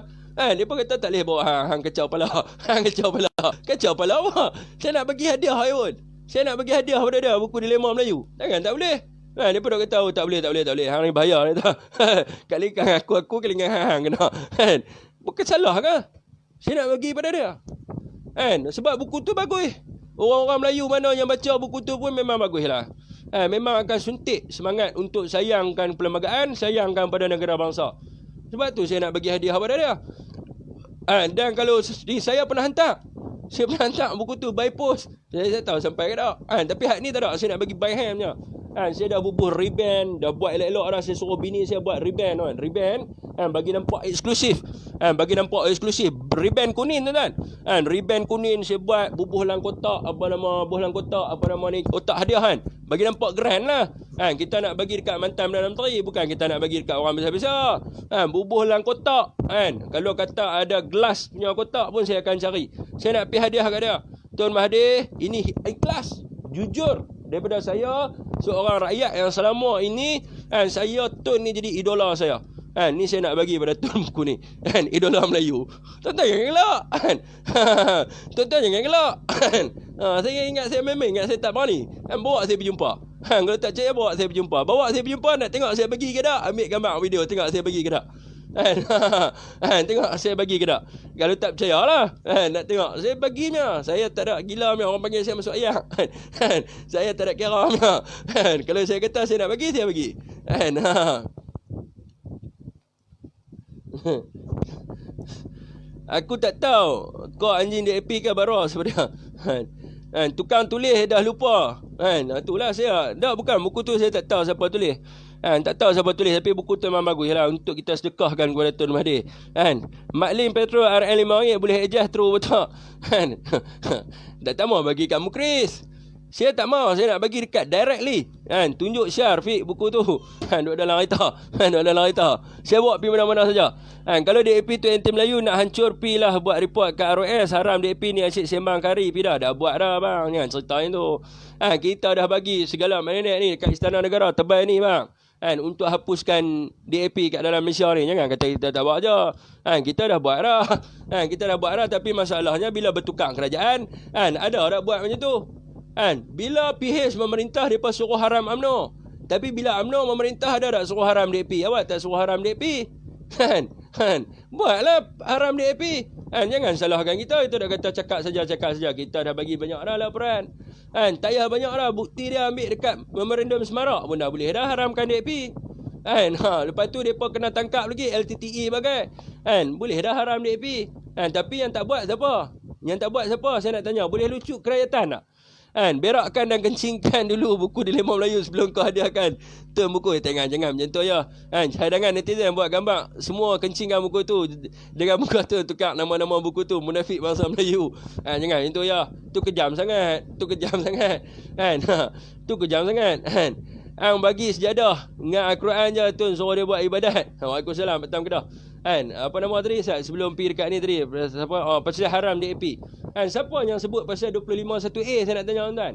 Dia pun kata tak boleh bawa hang kacau pala. Kacau pala. Kacau pala apa? Saya nak bagi hadiah pun. Saya nak bagi hadiah pada dia buku dilema Melayu. Jangan tak boleh. Dia pun dah kata tak boleh. Hang ni bayar dia tak. Kali kan aku kelingan hang kena. Bukan salah ke? Saya nak bagi pada dia. Sebab buku tu bagus. Orang-orang Melayu mana yang baca buku tu pun memang baguslah. Memang akan suntik semangat untuk sayangkan perlembagaan, sayangkan pada negara bangsa. Sebab tu saya nak bagi hadiah pada dia. Dan kalau saya pernah hantar. Saya pernah hantar buku tu by post. Saya tak tahu sampai ke tak. Tapi hak ni tak ada. Saya nak bagi by hand je. Saya dah bubuh ribbon, dah buat elok-elok dah. Saya suruh bini saya buat ribbon kan. Ribbon bagi nampak eksklusif. Bagi nampak eksklusif. Ribbon kuning tu kan. Ribbon kuning saya buat bubuh dalam kotak, apa nama ni, kotak hadiah kan. Bagi nampak grand lah. Kita nak bagi dekat mantan Perdana Menteri, bukan kita nak bagi dekat orang besar-besar. Bubuh dalam kotak Kalau kata ada gelas punya kotak pun saya akan cari. Saya nak pergi hadiah kat dia. Tuan Mahathir, ini ikhlas, jujur daripada saya, seorang rakyat yang selama ini saya Tun ni jadi idola saya. Ni saya nak bagi pada Tun buku ni. Idola Melayu. Tuan-tuan jangan gelak. Tuan-tuan jangan gelak. Saya ingat, saya memang ingat saya tak berani. Bawa saya berjumpa. Kalau tak percaya bawa saya berjumpa. Bawa saya berjumpa nak tengok saya bagi ke tak? Ambil gambar video tengok saya bagi ke tak? Tengok saya bagi ke tak? Kalau tak percayalah. Nak tengok saya baginya. Saya tak ada gila punya. Orang panggil saya masuk ayak. Saya tak ada kira punya. Kalau saya kata saya nak bagi, saya bagi. Aku tak tahu kau anjing DAP ke Baros sebenarnya. Tukang tulis dah lupa. Itulah saya. Dah bukan buku tu saya tak tahu siapa tulis. Tak tahu siapa tulis, tapi buku tu memang bagus lah untuk kita sedekahkan kepada Tun Mahathir. Maklin petrol RM5 boleh adjust terus betul. Tak mau bagi kamu Chris. Saya tak mau, saya nak bagi dekat directly. Tunjuk share Fik buku tu. Duduk dalam kereta. Duduk dalam kereta. Saya bawa pergi mana-mana saja. Kalau DAP tu anti Melayu nak hancur, pi lah buat report kat ROS. Haram DAP ni asyik sembang kari. Pi dah buat dah bang. Jangan ceritain tu. Kita dah bagi segala marinate ni kat Istana Negara tebal ni bang. Untuk hapuskan DAP kat dalam Malaysia ni. Jangan kata kita tak buat je. Kita dah buat dah. Kita dah buat dah. Tapi masalahnya bila bertukar kerajaan, ada tak buat macam tu. Bila PH memerintah, mereka suruh haram UMNO. Tapi bila UMNO memerintah, ada tak suruh haram DAP? Awak tak suruh haram DAP. Buatlah haram DAP. Jangan salahkan kita. Itu dah kata cakap saja. Kita dah bagi banyak dah laporan. Tak payah banyak dah. Bukti dia ambil dekat memorandum semarak pun dah boleh dah haramkan DAP. Lepas tu mereka kena tangkap lagi LTTE bagai. Boleh dah haram DAP. Tapi yang tak buat siapa? Saya nak tanya. Boleh lucuk kerajaan tak? Berakkan dan kencingkan dulu buku Dilema Melayu sebelum kau hadiahkan Tun buku. Jangan macam tu ya. Cadangan netizen buat gambar semua kencingkan buku tu dengan buku tu, tukar nama-nama buku tu munafik bangsa Melayu. Jangan macam tu ya. Tu kejam sangat. Tu kejam sangat. Bagi sejadah dengan Al-Quran je Tun suruh dia buat ibadat. Waalaikumsalam Batam Kedah. Apa nama tadi sebelum pergi dekat ni tadi pasal haram DAP. Siapa yang sebut pasal 251A, saya nak tanya tuan-tuan.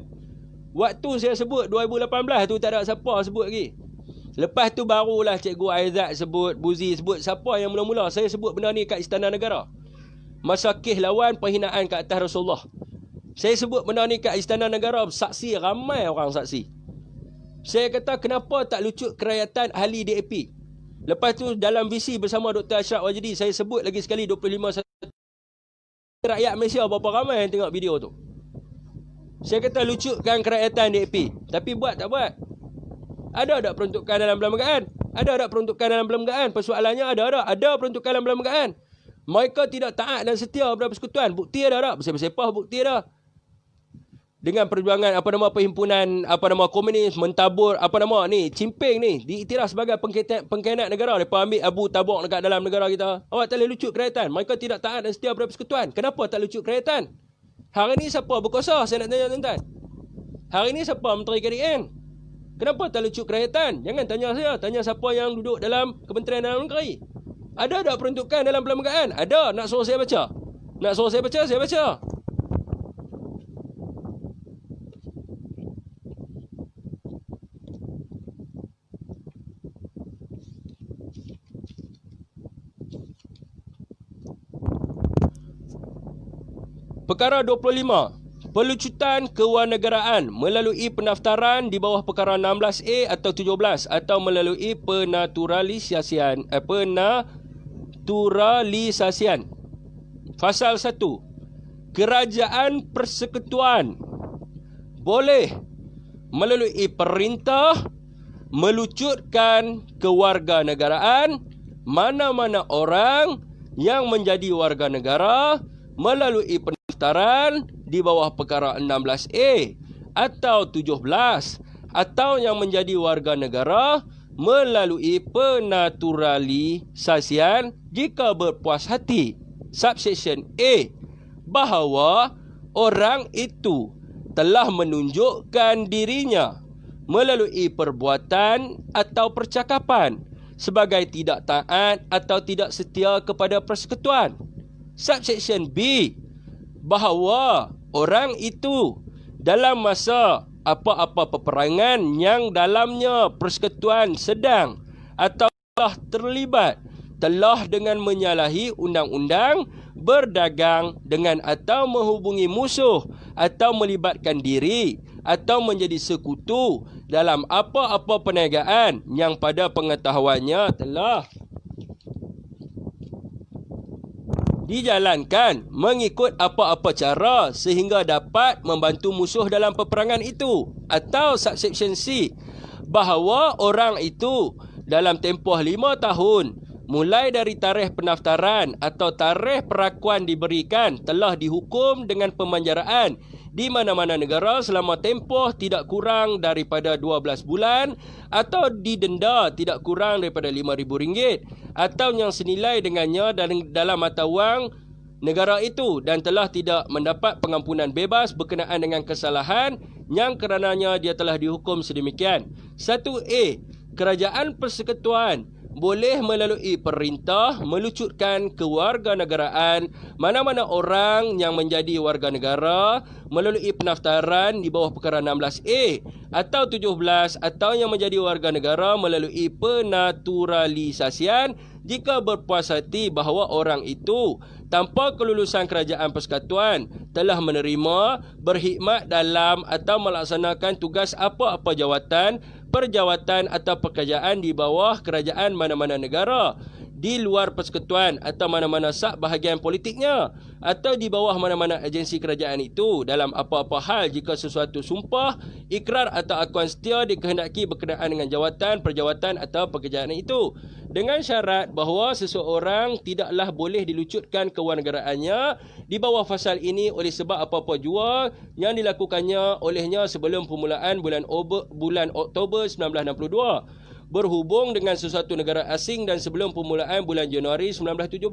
Waktu saya sebut 2018 tu tak ada siapa sebut lagi. Lepas tu barulah Cikgu Aizat sebut, Buzi sebut. Siapa yang mula-mula saya sebut benda ni kat Istana Negara. Masa kes lawan penghinaan kat atas Rasulullah. Saya sebut benda ni kat Istana Negara, saksi ramai orang saksi. Saya kata kenapa tak lucuk kerajaan ahli DAP. Lepas tu dalam VC bersama Dr. Ashraf Wajidi, saya sebut lagi sekali 25 rakyat Malaysia berapa ramai yang tengok video tu. Saya kata lucukkan kerajaan DAP. Tapi buat tak buat. Ada tak peruntukan dalam perlembagaan? Ada tak peruntukan dalam perlembagaan? Persoalannya ada peruntukan dalam perlembagaan. Mereka tidak taat dan setia kepada persekutuan. Bukti ada tak? Bersepah bukti ada. Dengan perjuangan perhimpunan komunis mentabur cimping ni diiktiraf sebagai pengkhianat negara. Mereka ambil abu tabuk dekat dalam negara kita. Awak tak boleh lucuk kerajaan. Mereka tidak taat dan setia pada persekutuan. Kenapa tak lucuk kerajaan? Hari ni siapa berkuasa? Saya nak tanya tuan-tuan. Hari ni siapa Menteri KDN? Kenapa tak lucuk kerajaan? Jangan tanya saya. Tanya siapa yang duduk dalam Kementerian Dalam Negeri. Ada tak peruntukan dalam perlembagaan? Ada. Nak suruh saya baca? Saya baca. Perkara 25. Pelucutan kewarganegaraan melalui pendaftaran di bawah perkara 16A atau 17 atau melalui penaturalisasian. Pasal 1. Kerajaan persekutuan boleh melalui perintah melucutkan kewarganegaraan mana-mana orang yang menjadi warga negara melalui pendaftaran di bawah perkara 16A atau 17 atau yang menjadi warga negara melalui penaturalisasian jika berpuas hati. Subsection A, bahawa orang itu telah menunjukkan dirinya melalui perbuatan atau percakapan sebagai tidak taat atau tidak setia kepada persekutuan. Subsection B, bahawa orang itu dalam masa apa-apa peperangan yang dalamnya persekutuan sedang atau telah terlibat telah dengan menyalahi undang-undang, berdagang dengan atau menghubungi musuh atau melibatkan diri atau menjadi sekutu dalam apa-apa perniagaan yang pada pengetahuannya telah dijalankan mengikut apa-apa cara sehingga dapat membantu musuh dalam peperangan itu. Atau subsection C, bahawa orang itu dalam tempoh 5 tahun mulai dari tarikh pendaftaran atau tarikh perakuan diberikan telah dihukum dengan pemanjaraan di mana-mana negara selama tempoh tidak kurang daripada 12 bulan atau didenda tidak kurang daripada RM5,000 atau yang senilai dengannya dalam mata wang negara itu dan telah tidak mendapat pengampunan bebas berkenaan dengan kesalahan yang kerananya dia telah dihukum sedemikian. 1A. Kerajaan persekutuan boleh melalui perintah melucutkan kewarganegaraan mana-mana orang yang menjadi warga negara melalui pendaftaran di bawah perkara 16A atau 17 atau yang menjadi warga negara melalui penaturalisasian jika berpuas hati bahawa orang itu tanpa kelulusan kerajaan persekutuan telah menerima, berkhidmat dalam atau melaksanakan tugas apa-apa jawatan, perjawatan atau pekerjaan di bawah kerajaan mana-mana negara di luar persekutuan atau mana-mana sub bahagian politiknya atau di bawah mana-mana agensi kerajaan itu dalam apa-apa hal jika sesuatu sumpah, ikrar atau akuan setia dikehendaki berkenaan dengan jawatan, perjawatan atau pekerjaan itu dengan syarat bahawa seseorang tidaklah boleh dilucutkan kewarganegaraannya di bawah fasal ini oleh sebab apa-apa jua yang dilakukannya olehnya sebelum permulaan bulan Oktober 1962 berhubung dengan sesuatu negara asing dan sebelum permulaan bulan Januari 1977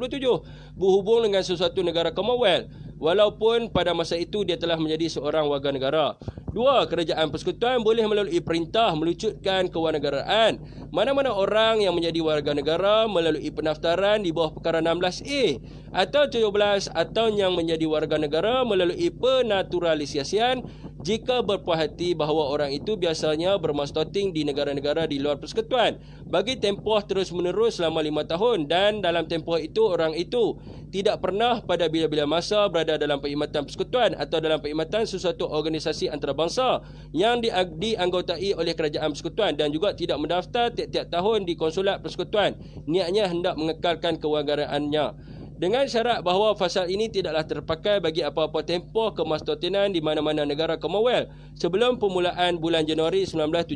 berhubung dengan sesuatu negara Commonwealth walaupun pada masa itu dia telah menjadi seorang warga negara. 2. Kerajaan persekutuan boleh melalui perintah melucutkan kewarganegaraan mana-mana orang yang menjadi warga negara melalui pendaftaran di bawah perkara 16A atau 17 atau yang menjadi warga negara melalui penaturalisasian jika berpuas hati bahawa orang itu biasanya bermastoting di negara-negara di luar persekutuan bagi tempoh terus-menerus selama 5 tahun dan dalam tempoh itu orang itu tidak pernah pada bila-bila masa berada dalam perkhidmatan persekutuan atau dalam perkhidmatan sesuatu organisasi antarabangsa yang dianggotai oleh kerajaan persekutuan dan juga tidak mendaftar tiap-tiap tahun di konsulat persekutuan niatnya hendak mengekalkan kewarganegaraannya dengan syarat bahawa fasal ini tidaklah terpakai bagi apa-apa tempoh kemastotinan di mana-mana negara Commonwealth sebelum permulaan bulan Januari 1977.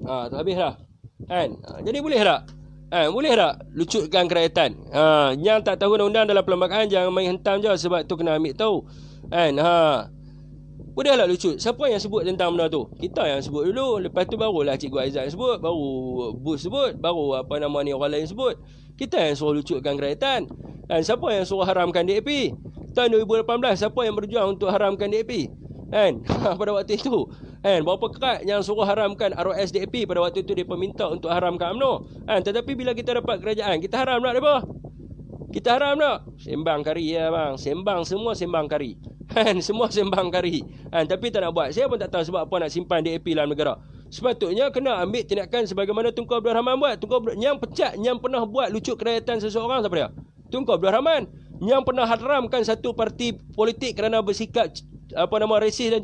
Tak habis dah. Kan? Jadi boleh tak? Boleh tak lucutkan kerajaan? Yang tak tahu undang-undang dalam perlembagaan jangan main hentam je sebab tu kena ambil tahu. Kan? Boleh tak lucut? Siapa yang sebut tentang benda tu? Kita yang sebut dulu. Lepas tu barulah Cikgu Aizat sebut. Baru Bus sebut. Baru apa nama ni orang lain sebut. Kita yang suruh lucutkan kerajaan. Dan siapa yang suruh haramkan DAP? Tahun 2018, siapa yang berjuang untuk haramkan DAP? Kan? Pada waktu itu. Kan? Berapa kerat yang suruh haramkan ROS DAP pada waktu itu dia minta untuk haramkan UMNO. Kan? Tetapi bila kita dapat kerajaan, kita haram tak mereka? Kita haram tak? Sembang kari ya bang. Semua sembang kari. Kan? Semua sembang kari. Tapi tak nak buat. Saya pun tak tahu sebab apa nak simpan DAP dalam negara. Sepatutnya kena ambil tindakan sebagaimana Tunku Abdul Rahman buat. Tunku Abdul yang pecat, yang pernah buat lucuk kerajaan seseorang siapa dia? Tunku Abdul Rahman yang pernah haramkan satu parti politik kerana bersikap rasis dan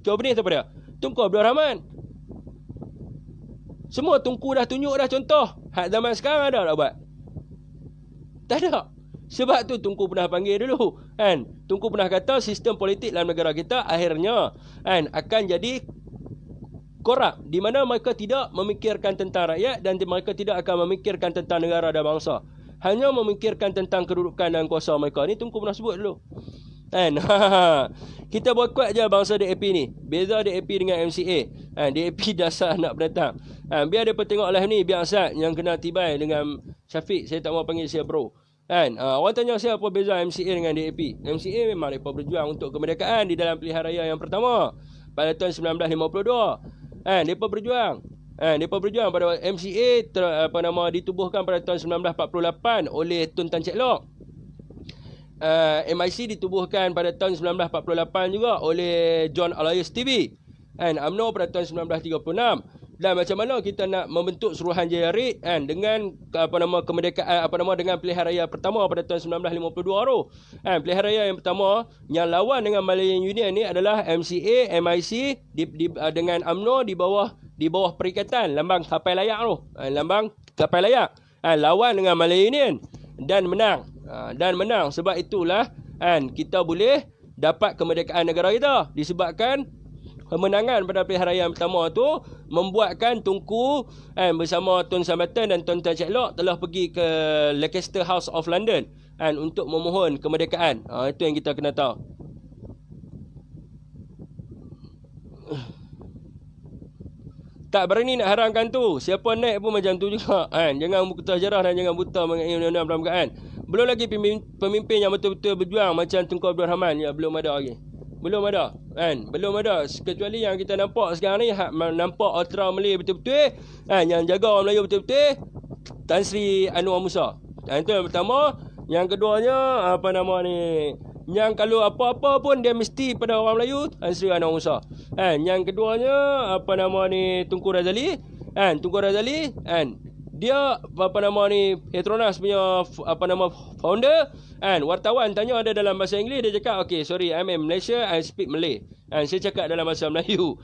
chauvinis apa dia? Tunku Abdul Rahman. Semua Tunku dah tunjuk dah contoh. Hak zaman sekarang ada tak buat? Tak ada. Sebab tu Tunku pernah panggil dulu, kan? Tunku pernah kata sistem politik dalam negara kita akhirnya, kan, akan jadi korup, di mana mereka tidak memikirkan tentang rakyat dan mereka tidak akan memikirkan tentang negara dan bangsa. Hanya memikirkan tentang kedudukan dan kuasa mereka. Ni Tunku pernah sebut dulu. Kan? Kita boykot je bangsa DAP ni. Beza DAP dengan MCA. DAP dasar anak pendatang. Biar dia tengok live ni, biar Asad yang kena tibai dengan Syafiq. Saya tak mau panggil saya bro. Kan? Orang tanya saya apa beza MCA dengan DAP. MCA memang mereka berjuang untuk kemerdekaan di dalam pilihan raya yang pertama pada tahun 1952. Mereka berjuang. Mereka berjuang pada MCA ditubuhkan pada tahun 1948 oleh Tun Tan Chek Lock. MIC ditubuhkan pada tahun 1948 juga oleh John Elias TV. UMNO pada tahun 1936. Dan macam mana kita nak membentuk Suruhanjaya Red dengan kemerdekaan dengan pilihan raya pertama pada tahun 1952 tu. Pilihan raya yang pertama yang lawan dengan Malayan Union ni adalah MCA, MIC dengan UMNO di bawah perikatan lambang kapal layak tu. Lambang kapal layak. Lawan dengan Malayan Union dan menang. Sebab itulah kita boleh dapat kemerdekaan negara kita disebabkan kemenangan pada pilihan raya yang pertama tu membuatkan Tunku bersama Tun Sambatan dan Tun Tan Chek Lock telah pergi ke Leicester House of London untuk memohon kemerdekaan. Itu yang kita kena tahu. Tak berani nak haramkan tu. Siapa naik pun macam tu juga. Jangan buta sejarah dan jangan buta mengenai undang-undang perlembagaan. Belum lagi pemimpin yang betul-betul berjuang macam Tunku Abdul Rahman. Ya, belum ada lagi. Belum ada. Belum ada. Kecuali yang kita nampak sekarang ni, nampak Ultra Malay betul-betul. Yang jaga orang Melayu betul-betul, Tan Sri Anwar Musa. Itu yang pertama. Yang keduanya, yang kalau apa-apa pun dia mesti pada orang Melayu, Tan Sri Anwar Musa. Yang keduanya, Tunku Razali. Tunku Razali, dia Petronas punya founder. Wartawan tanya ada dalam bahasa Inggeris, dia cakap, okay, sorry, I'm in Malaysia, I speak Malay. Saya cakap dalam bahasa Melayu.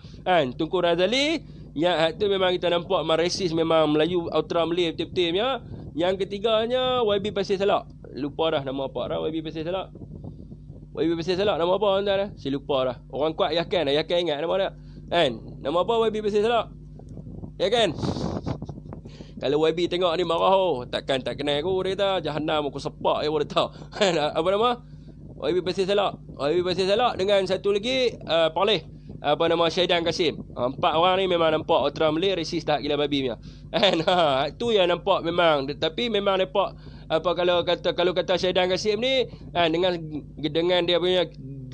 Tunku Razali, yang tu memang kita nampak memang rasis, memang Melayu Ultra Malay betul-betul punya. Yang ketiganya YB Pasir Salak. Lupa dah nama apa dah YB Pasir Salak. YB Pasir Salak nama apa tuan dah? Saya lupa dah. Orang kuat Yakan ingat nama dia. Nama apa YB Pasir Salak? Yakan. Kalau YB tengok ni marah takkan tak kenal aku, dia kata jahanam aku sepak dia tahu. Apa nama? YB Pasir Salak. YB Pasir Salak dengan satu lagi Palih. Syahidan Kasim. 4 orang ni memang nampak Ultra Malay rasis tak gila babi punya. Tu yang nampak memang, tapi memang nampak kalau kata Syahidan Kasim ni dengan dia punya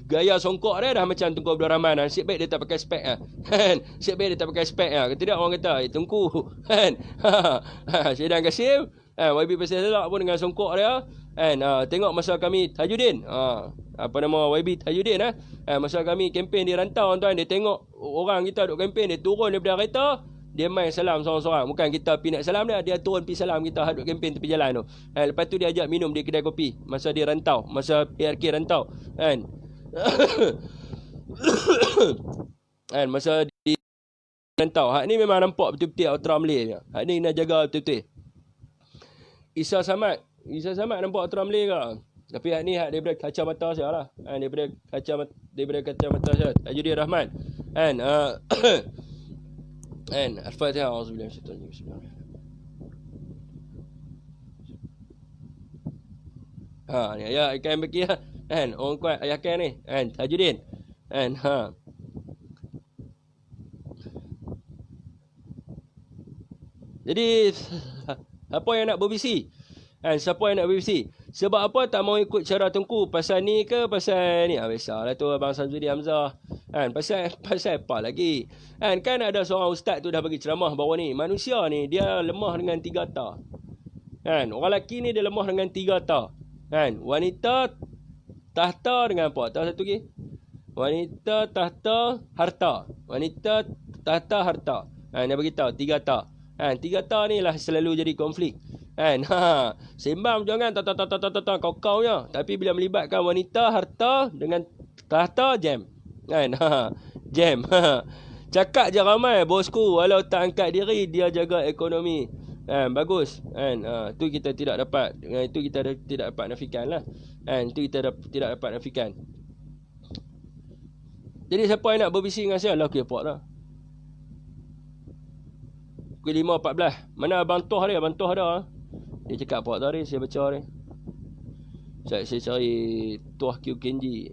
gaya songkok dia dah macam Tunku Abdul Rahman. Nasib baik dia tak pakai spek Nasib baik dia tak pakai spek Tidak orang kata Tunku Syahidan Kasim, YB Pasir Salak pun dengan songkok dia. Tengok masa kami Tajuddin, YB Tajuddin masa kami kempen di rantau tuan, dia tengok orang kita duk kempen, dia turun daripada kereta, dia main salam seorang-seorang. Bukan kita pergi nak salam dia turun pergi salam kita duk kempen tepi jalan tu. Lepas tu dia ajak minum di kedai kopi masa dia rantau, masa PRK rantau masa di rantau. Hak ni memang nampak betul-betul Ultra Malay. Hak ni nak jaga betul-betul. Isa Samad nampak Ultra Malay ke? Tapi hak ni hak daripada kacamata saya lah. Daripada kacamata saya. Tajuddin Rahman. Al-Fatihah. Auzubillahi minasyaitanir rajim. Bismillahirrahmanirrahim. Ya, ikan bagi orang kuat ayah kan ni. Tajuddin. Jadi apa yang nak berbisi? Siapa yang nak berbisi? Sebab apa tak mau ikut cara Tunku? Pasal ni ke pasal ni? Biasalah tu Abang Samsudin Hamzah. Pasal apa lagi? Kan ada seorang ustaz tu dah bagi ceramah bahawa ni manusia ni dia lemah dengan 3 ta. Orang lelaki ni dia lemah dengan 3 ta. Wanita, tahta dengan apa? Tahu satu lagi? Wanita, tahta, harta. Wanita, tahta, harta. Dia beritahu 3 ta. 3 ta ni lah selalu jadi konflik. Kan? Sembang jangan kau nya. Tapi bila melibatkan wanita, harta dengan tahta, jam. Kan? Jam. Cakap je ramai bosku, walau tak angkat diri dia jaga ekonomi. Bagus. Tu kita tidak dapat. Itu kita tidak dapat nafikan lah. Itu kita tidak dapat nafikan. Jadi siapa yang nak berbising dengan saya lah kepok lah. Pukul 5.14. Mana Abang Toh dia? Abang Toh dah. Dia cakap apa tadi? Saya baca ni. Saya cari Tuah Q Kenji.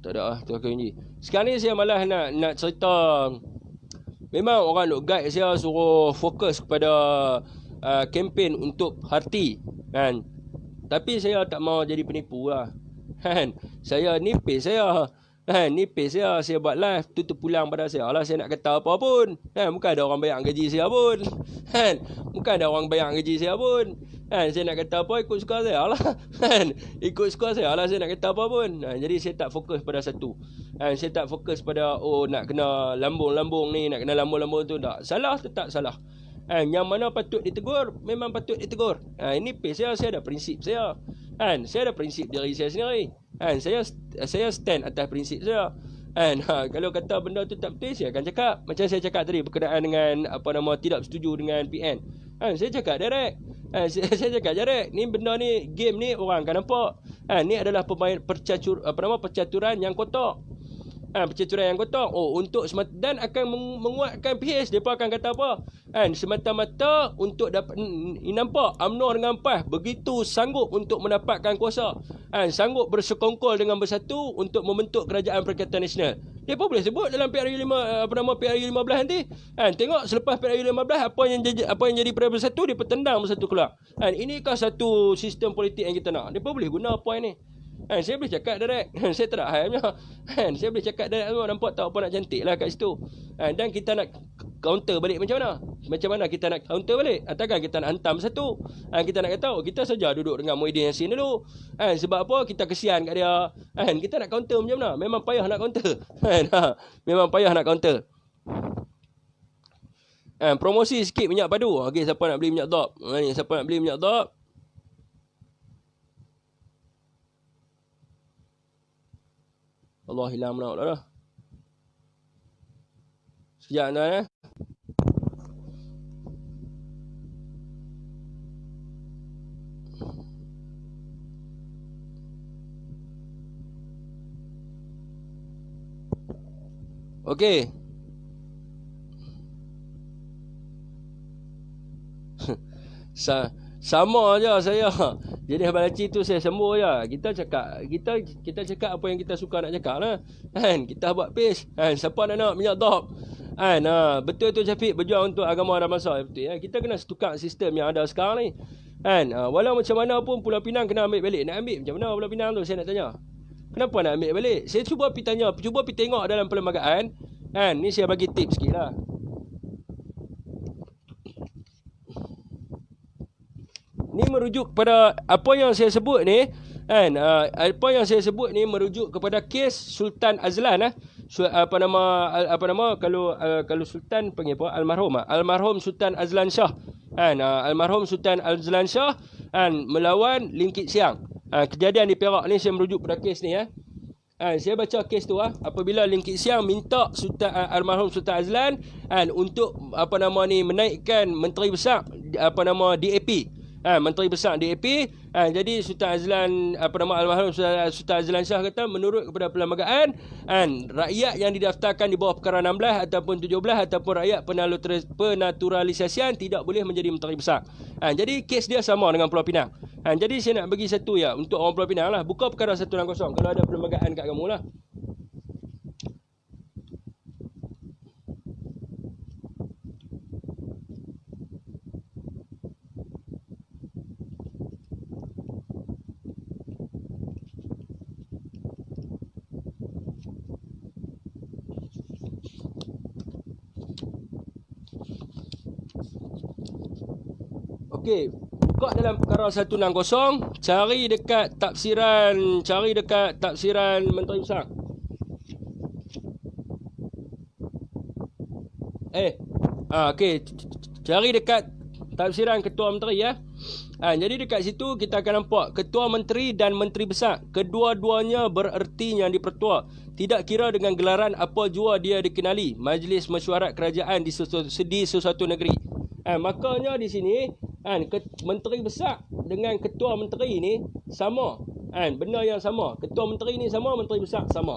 Tak ada lah Tuah Q Kenji. Sekarang ni saya malah nak cerita. Memang orang nak guide saya suruh fokus kepada kempen untuk Harti. Kan? Tapi saya tak mau jadi penipu lah. Kan? Saya nipis saya. Nipis saya buat live tu terpulang pada saya lah. Saya nak kata apa pun. Bukan ada orang bayar gaji saya pun. Bukan ada orang bayar gaji saya pun. Saya nak kata apa ikut suka saya lah. Ikut suka saya lah saya nak kata apa pun. Jadi saya tak fokus pada satu. Saya tak fokus pada nak kena lambung-lambung ni, nak kena lambung-lambung tu. Tak. Salah tetap salah. Yang mana patut ditegur memang patut ditegur. Ini page saya ada prinsip saya. Saya ada prinsip diri saya sendiri. Saya stand atas prinsip saya. Kalau kata benda tu tak betul, saya akan cakap. Macam saya cakap tadi berkenaan dengan tidak bersetuju dengan PN. Saya cakap direct. Saya cakap direct. Ni benda ni, game ni orang akan nampak. Ni adalah percaturan yang kotak. Percaturan yang kotak. Untuk dan akan menguatkan PH. Mereka akan kata apa? Semata-mata untuk dapat nampak UMNO dengan PAS begitu sanggup untuk mendapatkan kuasa. Sanggup bersekongkol dengan bersatu untuk membentuk kerajaan Perikatan Nasional. Mereka boleh sebut dalam PRU 15 nanti. Tengok selepas PRU 15 apa yang jadi PRU 1 dia petendang bersatu keluar. Inikah satu sistem politik yang kita nak? Mereka boleh guna point ni. Saya boleh cakap direct. Saya tak ada saya boleh cakap direct semua. Nampak tak apa nak cantik lah kat situ. Dan kita nak counter balik macam mana? Macam mana kita nak counter balik? Takkan kita nak hantam satu. Kita nak kata kita saja duduk dengan Muhyiddin Yassin dulu. Sebab apa? Kita kesian kat dia. Kita nak counter macam mana? Memang payah nak counter. Memang payah nak counter. Promosi sikit minyak padu. Okey, siapa nak beli minyak dop? Siapa nak beli minyak dop? Allah hilang menang dah. Sekejap tuan Okey. Sama aja saya. Jadi Abang tu saya sembuh je. Kita cakap apa yang kita suka nak cakap lah. Kita buat page. Siapa nak minyak dop? Betul tu Syafiq berjuang untuk agama dan bangsa. Betul, kita kena tukar sistem yang ada sekarang ni. Walau macam mana pun Pulau Pinang kena ambil balik. Nak ambil macam mana Pulau Pinang tu saya nak tanya. Kenapa nak ambil balik? Saya cuba pergi tanya, cuba pergi tengok dalam perlembagaan. Ni saya bagi tips sikit lah. Ni merujuk kepada apa yang saya sebut ni. Apa yang saya sebut ni merujuk kepada kes Sultan Azlan. Kalau Sultan panggil apa? Almarhum Sultan Azlan Shah. Almarhum Sultan Azlan Shah melawan Lim Kit Siang. Kejadian di Perak ni saya merujuk pada kes ni. Saya baca kes tu apabila Lim Kit Siang minta almarhum Sultan Azlan untuk menaikkan menteri besar DAP. Menteri besar DAP. Jadi Sultan Azlan almarhum Sultan Azlan Shah kata menurut kepada perlembagaan rakyat yang didaftarkan di bawah perkara 16 ataupun 17 ataupun rakyat penaturalisasian tidak boleh menjadi menteri besar. Jadi kes dia sama dengan Pulau Pinang. Jadi saya nak bagi satu untuk orang Pulau Pinang lah, buka perkara 160 kalau ada perlembagaan kat kamu lah. Okey, buka dalam perkara 160, cari dekat tafsiran menteri besar. Okey, cari dekat tafsiran Ketua Menteri ya. Jadi dekat situ kita akan nampak Ketua Menteri dan Menteri Besar. Kedua-duanya bererti yang dipertua. Tidak kira dengan gelaran apa jua dia dikenali. Majlis Mesyuarat Kerajaan di sesuatu negeri. Makanya di sini Menteri Besar dengan Ketua Menteri ini sama. Benda yang sama. Ketua Menteri ini sama, Menteri Besar sama.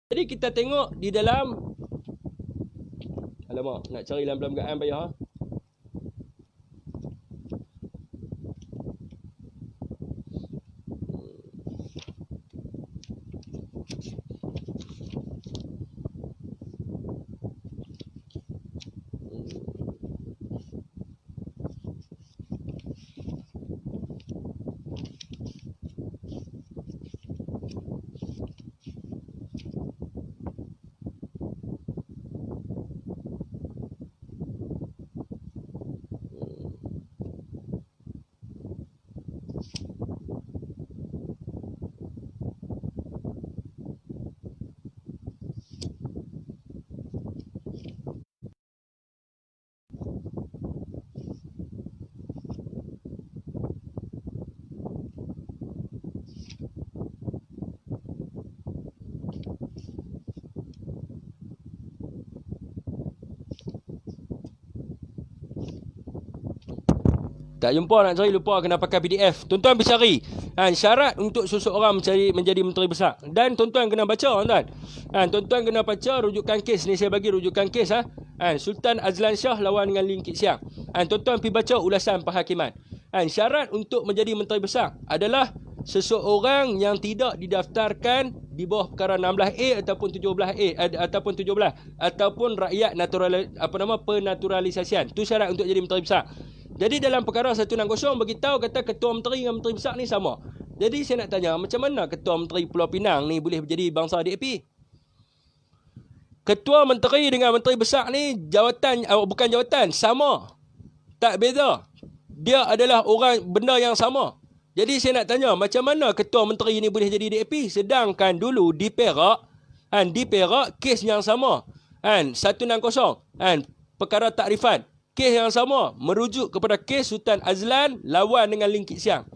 Jadi kita tengok di dalam, alamak, nak cari dalam perlembagaan payah. Tak jumpa, nak cari lupa, kena pakai PDF. Tuan-tuan pergi cari syarat untuk seseorang menjadi Menteri Besar. Dan tuan-tuan kena baca, tuan-tuan. Tuan-tuan kena baca rujukan kes ni. Saya bagi rujukan kes. Sultan Azlan Shah lawan dengan Lim Kit Siang. Tuan-tuan pergi baca ulasan perhakiman. Syarat untuk menjadi Menteri Besar adalah seseorang yang tidak didaftarkan di bawah perkara 16A ataupun 17A ataupun 17 ataupun rakyat penaturalisasian. Itu syarat untuk jadi Menteri Besar. Jadi dalam perkara 160 beritahu kata Ketua Menteri dengan Menteri Besar ni sama. Jadi saya nak tanya, macam mana Ketua Menteri Pulau Pinang ni boleh menjadi bangsa DAP? Ketua Menteri dengan Menteri Besar ni jawatan, bukan jawatan, sama. Tak beza. Dia adalah orang, benda yang sama. Jadi saya nak tanya, macam mana Ketua Menteri ni boleh jadi DAP? Sedangkan dulu di Perak, kes yang sama. 160, perkara takrifan. Kes yang sama merujuk kepada kes Sultan Azlan lawan dengan Lim Kit Siang.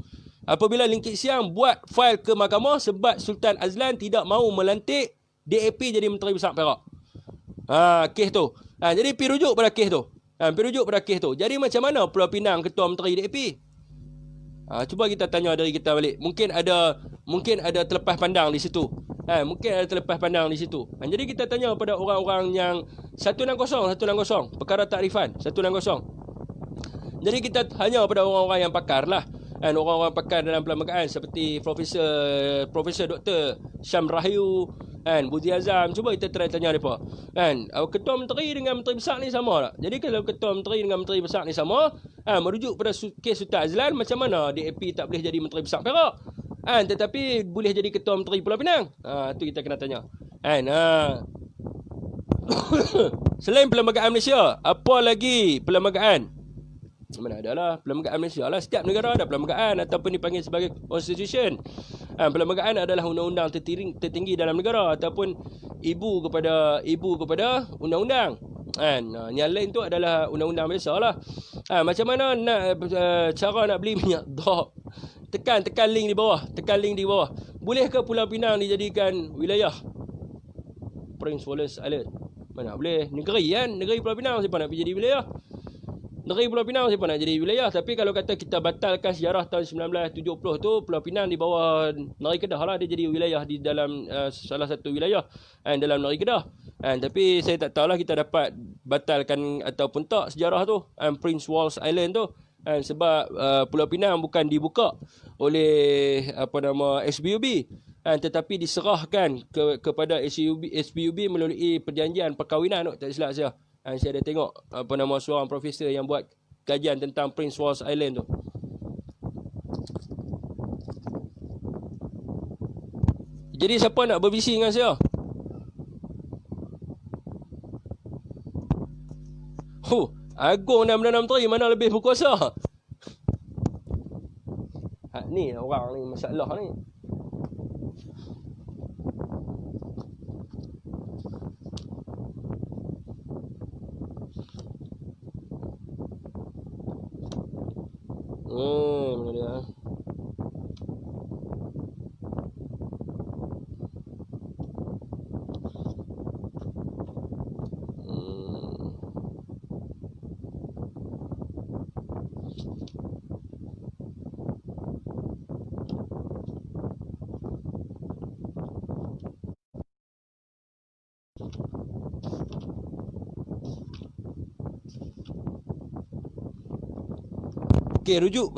Apabila Lim Kit Siang buat fail ke mahkamah sebab Sultan Azlan tidak mahu melantik DAP jadi Menteri Besar Perak. Kes tu. Jadi pergi rujuk pada kes tu. Jadi macam mana Pulau Pinang Ketua Menteri DAP? Cuba kita tanya diri kita balik. Mungkin ada terlepas pandang di situ. Jadi kita tanya pada orang-orang yang 160 perkara takrifan 160. Jadi kita tanya pada orang-orang yang pakar lah. Orang-orang pakar dalam perlembagaan seperti Profesor Dr. Syam Rahayu, Buzi Azam. Cuba kita try tanya mereka. Ketua Menteri dengan Menteri Besar ni sama tak? Jadi kalau Ketua Menteri dengan Menteri Besar ni sama, merujuk pada kes Sultan Azlan, macam mana DAP tak boleh jadi Menteri Besar Perak? Tetapi boleh jadi Ketua Menteri Pulau Pinang? Itu kita kena tanya. Selain Perlembagaan Malaysia, apa lagi perlembagaan? Mana ada lah Perlembagaan Malaysia lah. Setiap negara ada perlembagaan ataupun dipanggil sebagai constitution. Perlembagaan adalah undang-undang tertinggi dalam negara ataupun ibu kepada undang-undang. Yang lain tu adalah undang-undang biasa lah. Macam mana cara nak beli minyak drop? Tekan link di bawah. Bolehkah Pulau Pinang dijadikan wilayah Prince Wallace Island? Mana boleh? Negeri Pulau Pinang siapa nak pergi jadi wilayah? Negeri Pulau Pinang siapa nak jadi wilayah? Tapi kalau kata kita batalkan sejarah tahun 1970 tu, Pulau Pinang di bawah Negeri Kedah lah, dia jadi wilayah di dalam salah satu wilayah dalam Negeri Kedah. Tapi saya tak tahulah kita dapat batalkan ataupun tak sejarah tu, Prince Wallace Island tu. Sebab Pulau Pinang bukan dibuka oleh SPUB, tetapi diserahkan kepada SPUB melalui perjanjian perkahwinan tu, tak silap saya. Saya ada tengok seorang profesor yang buat kajian tentang Prince Wallace Island tu. Jadi siapa nak bervisi dengan saya? Agung dan Perdana Menteri mana lebih berkuasa? Ni orang ni masalah ni. Mana dia? Okey, rujuk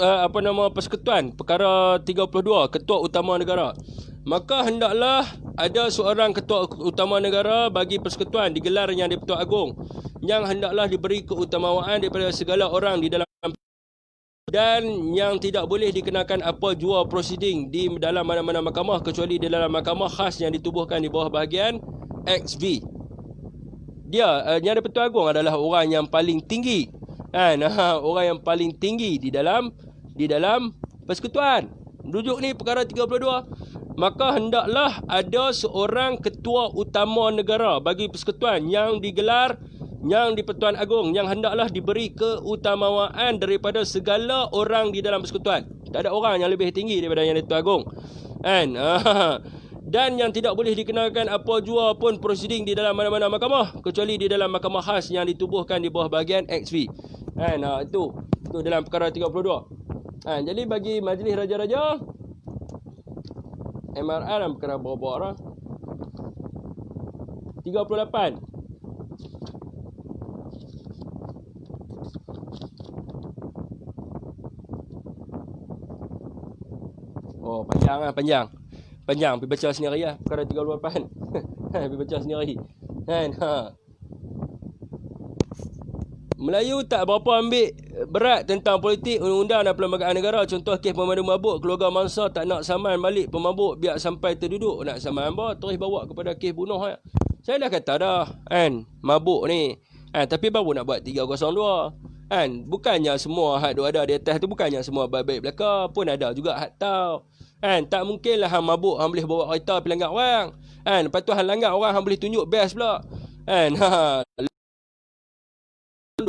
persekutuan perkara 32, Ketua Utama Negara. Maka hendaklah ada seorang Ketua Utama Negara bagi persekutuan digelar yang di-Pertuan Agong, yang hendaklah diberi keutamaan daripada segala orang di dalam, dan yang tidak boleh dikenakan apa jua proceeding di dalam mana-mana mahkamah kecuali di dalam mahkamah khas yang ditubuhkan di bawah bahagian XV. Dia yang di-Pertuan Agong adalah orang yang paling tinggi, kan? Orang yang paling tinggi di dalam persekutuan. Rujuk ni perkara 32. Maka hendaklah ada seorang Ketua Utama Negara bagi persekutuan yang digelar yang di-Pertuan Agong, yang hendaklah diberi keutamaan daripada segala orang di dalam persekutuan. Tak ada orang yang lebih tinggi daripada yang di-Pertuan Agong, kan? Dan yang tidak boleh dikenakan apa jua pun proceeding di dalam mana-mana mahkamah kecuali di dalam mahkamah khas yang ditubuhkan di bawah bahagian XV. Kan? Itu dalam perkara 32. Jadi bagi Majlis Raja-Raja, MRR dalam perkara bawah-bawah 38. Oh, panjang. Panjang, pergi baca sendiri lah. Perkara 38. Pergi baca sendiri. Kan? Melayu tak berapa ambil berat tentang politik, undang-undang dan perlembagaan negara. Contoh kes pemandu mabuk, keluarga mangsa tak nak saman balik pemabuk, biar sampai terduduk. Nak saman apa? Terus bawa kepada kes bunuh. Saya dah kata dah, kan? Mabuk ni. Tapi baru nak buat 302. Kan? Bukannya semua hak ada di atas tu, bukannya semua baik-baik belaka. Pun ada juga hak tahu. Kan? Tak mungkinlah hang mabuk hang boleh bawa kereta pergi langgar orang. Kan? Lepas tu hang langgar orang hang boleh tunjuk best pula. Kan?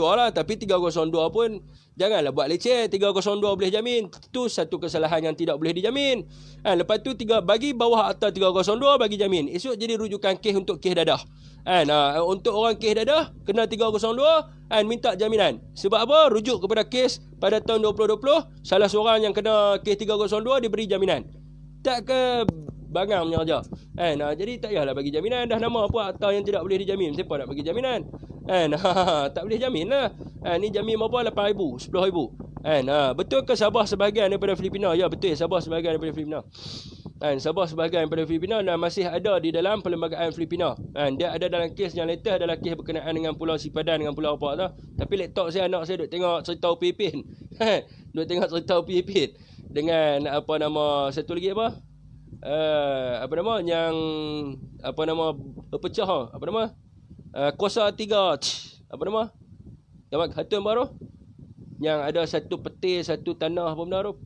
Lah, tapi 302 pun janganlah buat leceh. 302 boleh jamin. Itu satu kesalahan yang tidak boleh dijamin. Lepas tu bagi bawah akta 302 bagi jamin. Esok jadi rujukan kes untuk kes dadah. Untuk orang kes dadah kena 302 minta jaminan. Sebab apa? Rujuk kepada kes pada tahun 2020, salah seorang yang kena kes 302 diberi jaminan. Tak ke bangang punya kerja. Jadi tak payahlah bagi jaminan. Dah nama apa akta yang tidak boleh dijamin. Siapa nak bagi jaminan? Tak boleh jamin lah. Ni jamin berapa? 8,000, 10,000. Betul ke Sabah sebahagian daripada Filipina? Ya, betul, Sabah sebahagian daripada Filipina. Sabah sebahagian daripada Filipina dan masih ada di dalam perlembagaan Filipina. Dia ada dalam kes yang latest adalah kes berkenaan dengan Pulau Sipadan dengan Pulau apa tu. Tapi laptop saya, anak saya duk tengok cerita Upin Ipin. Duk tengok cerita Upin Ipin dengan apa nama satu lagi apa? Yang berpecah apa nama? Kuasa 3 apa nama? Dapat Hatun baru yang ada satu peti, satu tanah apa benda tu.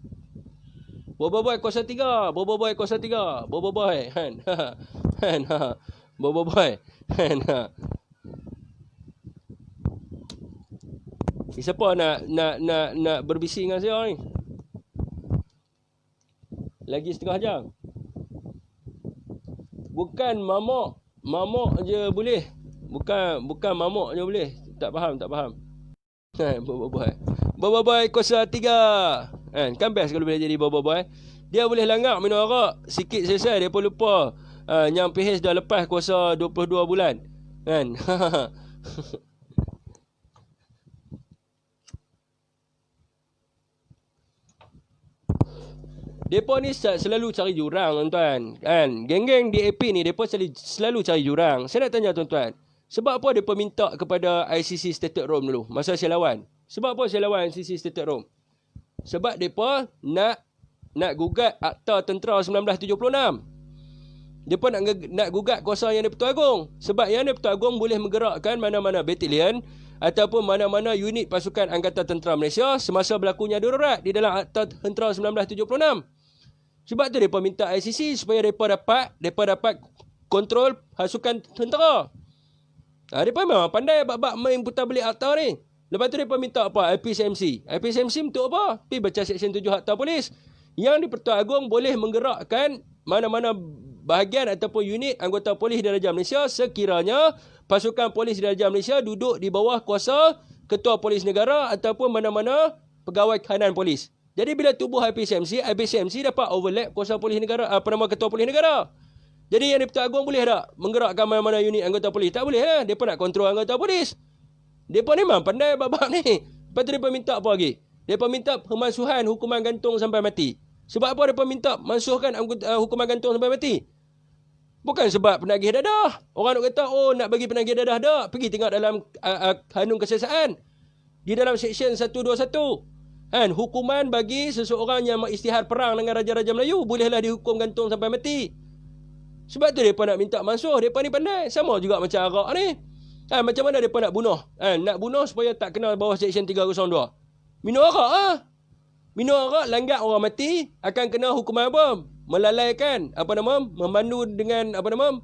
Boboiboy kuasa 3, Boboiboy kuasa 3, Boboiboy kan. Boboiboy kan. Siapa nak berbising dengan saya ni? Lagi setengah jam. Bukan mamok je boleh. Bukan mamok je boleh. Tak faham. Boboiboy kuasa 3. Kan best kalau boleh jadi boboiboy. Dia boleh langgar minum arak sikit selesai, dia pun lupa yang PH dah lepas kuasa 22 bulan. Kan? Depa ni selalu cari jurang, tuan-tuan. Kan? Geng-geng DAP ni depa selalu cari jurang. Saya nak tanya tuan-tuan, sebab apa depa minta kepada ICC Stated Rome dulu masa saya lawan? Sebab apa saya lawan ICC Stated Rome? Sebab depa nak gugat Akta Tentera 1976. Depa nak gugat kuasa yang di-Pertuan Agong. Sebab yang di-Pertuan Agong boleh menggerakkan mana-mana batalion ataupun mana-mana unit pasukan Angkatan Tentera Malaysia semasa berlakunya darurat di dalam Akta Tentera 1976. Sebab tu depa minta ICC supaya depa dapat kontrol pasukan tentera. Depa memang pandai bab main putar balik akta ni. Lepas tu mereka minta apa? IPCMC. IPCMC untuk apa? Pergi baca Seksyen 7 Akta Polis. Yang di-Pertuan Agong boleh menggerakkan mana-mana bahagian ataupun unit anggota polis Diraja Malaysia sekiranya pasukan polis Diraja Malaysia duduk di bawah kuasa Ketua Polis Negara ataupun mana-mana pegawai kanan polis. Jadi bila tubuh IPCMC, IPCMC dapat overlap kuasa polis negara, Ketua Polis Negara. Jadi yang di-Pertuan Agong boleh tak menggerakkan mana-mana unit anggota polis? Tak boleh lah. Mereka nak kontrol anggota polis. Mereka memang pandai bab-bab ni. Lepas tu mereka minta apa lagi? Mereka minta pemansuhan hukuman gantung sampai mati. Sebab apa mereka minta mansuhkan hukuman gantung sampai mati? Bukan sebab penagih dadah. Orang nak kata, nak bagi penagih dadah dah. Pergi tengok dalam kanun kesesaan. Di dalam Seksyen 121. Hukuman bagi seseorang yang mengisytihar perang dengan Raja-Raja Melayu bolehlah dihukum gantung sampai mati. Sebab tu mereka nak minta mansuh. Mereka ni pandai. Sama juga macam Arak ni. Macam mana mereka nak bunuh? Nak bunuh supaya tak kena bawah Seksyen 302. Minum arak Minum arak, langgar orang mati, akan kena hukuman apa? Melalaikan, memandu dengan,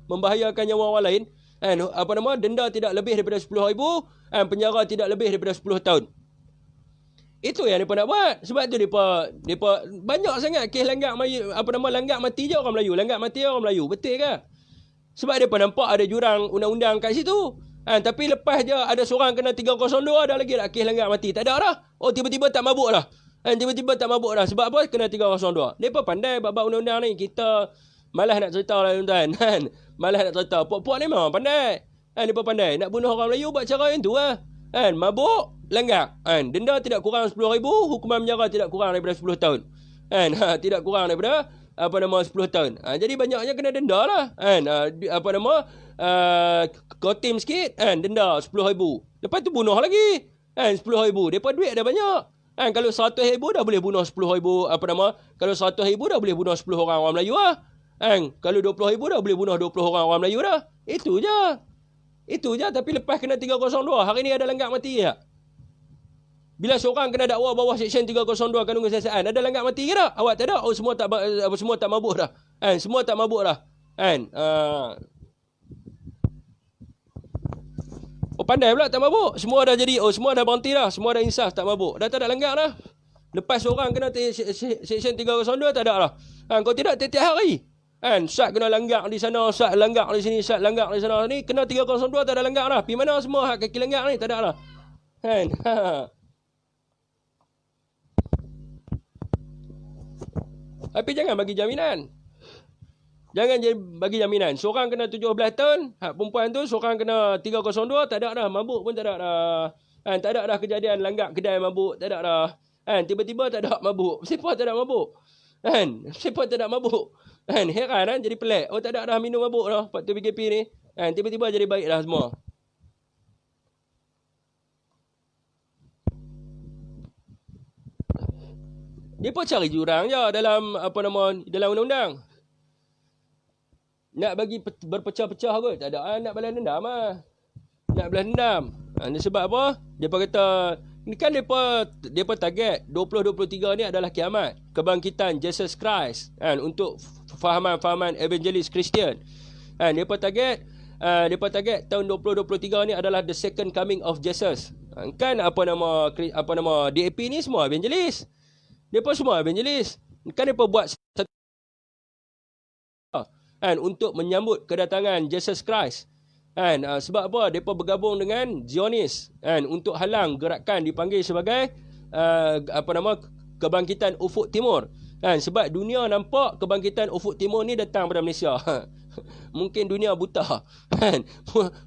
membahayakan nyawa orang lain. Denda tidak lebih daripada 10,000, penjara tidak lebih daripada 10 tahun. Itu yang mereka nak buat. Sebab tu mereka banyak sangat kes langgar mati je orang Melayu. Langgar mati je orang Melayu. Betul ke? Sebab mereka nampak ada jurang undang-undang kat situ. Tapi lepas je ada seorang kena 302, ada lagi tak kes langgar mati. Tak ada dah. Tiba-tiba tak mabuk dah. Tiba-tiba tak mabuk dah. Sebab apa? Kena 302. Mereka pandai bab-bab undang-undang ni. Kita malas nak cerita lah tuan-tuan. Malas nak cerita. Puak-puak ni memang pandai. Mereka pandai. Nak bunuh orang Melayu buat cara yang tu lah. Mabuk, langgar. Denda tidak kurang 10,000. Hukuman penjara tidak kurang daripada 10 tahun. Tidak kurang daripada 10 tahun. Jadi banyaknya kena denda lah. Kotim sikit, denda 10,000. Lepas tu bunuh lagi. 10,000. Mereka duit dah banyak. Kalau 100,000 dah boleh bunuh 10,000, kalau 100,000 dah boleh bunuh 10 orang Melayu lah. Kalau 20,000 dah boleh bunuh 20 orang Melayu dah. Itu je. Tapi lepas kena 302, hari ni ada langgar mati tak? Bila seorang kena dakwa bawah Seksyen 302 Kanun Kesihatan, ada langgar mati ke tak? Awak tak ada? Semua tak mabuk dah. Semua tak mabuk dah. Pandai pula tak mabuk. Semua dah jadi, semua dah berhenti dah. Semua dah insaf tak mabuk. Dah tak ada langgar dah. Lepas orang kena Seksyen 302 tak ada dah. Kalau tidak tiap-tiap hari. Sat kena langgar di sana, sat langgar di sini, sat langgar di sana. Ni kena 302 tak ada langgar dah. Pergi mana semua hak kaki langgar ni? Tak ada dah. Tapi jangan bagi jaminan. Jangan bagi jaminan. Seorang kena 17 tahun, hak perempuan tu seorang kena 302, tak ada dah. Mabuk pun tak ada dah. Tak ada dah kejadian langgar kedai mabuk, tak ada dah. Tiba-tiba tak ada mabuk. Siapa tak ada mabuk? Siapa tak ada mabuk? Heran jadi pelik. Tak ada dah minum mabuk dah waktu PKP ni. Tiba-tiba jadi baik dah semua. Dia pun cari jurang je dalam dalam undang-undang. Nak bagi berpecah-pecah kot. Tak ada. Nak balas dendam lah. Nak balas dendam. Ini sebab apa? Dia kata, ni kan dia target 2023 ni adalah kiamat. Kebangkitan Jesus Christ. Untuk fahaman-fahaman evangelis Kristian. Dia target tahun 2023 ni adalah the second coming of Jesus. Kan DAP ni semua evangelis. Mereka semua evangelis. Kan mereka buat untuk menyambut kedatangan Jesus Christ. Sebab apa? Mereka bergabung dengan Zionis untuk halang gerakan dipanggil sebagai kebangkitan Ufuk Timur. Sebab dunia nampak kebangkitan Ufuk Timur ni datang pada Malaysia. Mungkin dunia buta.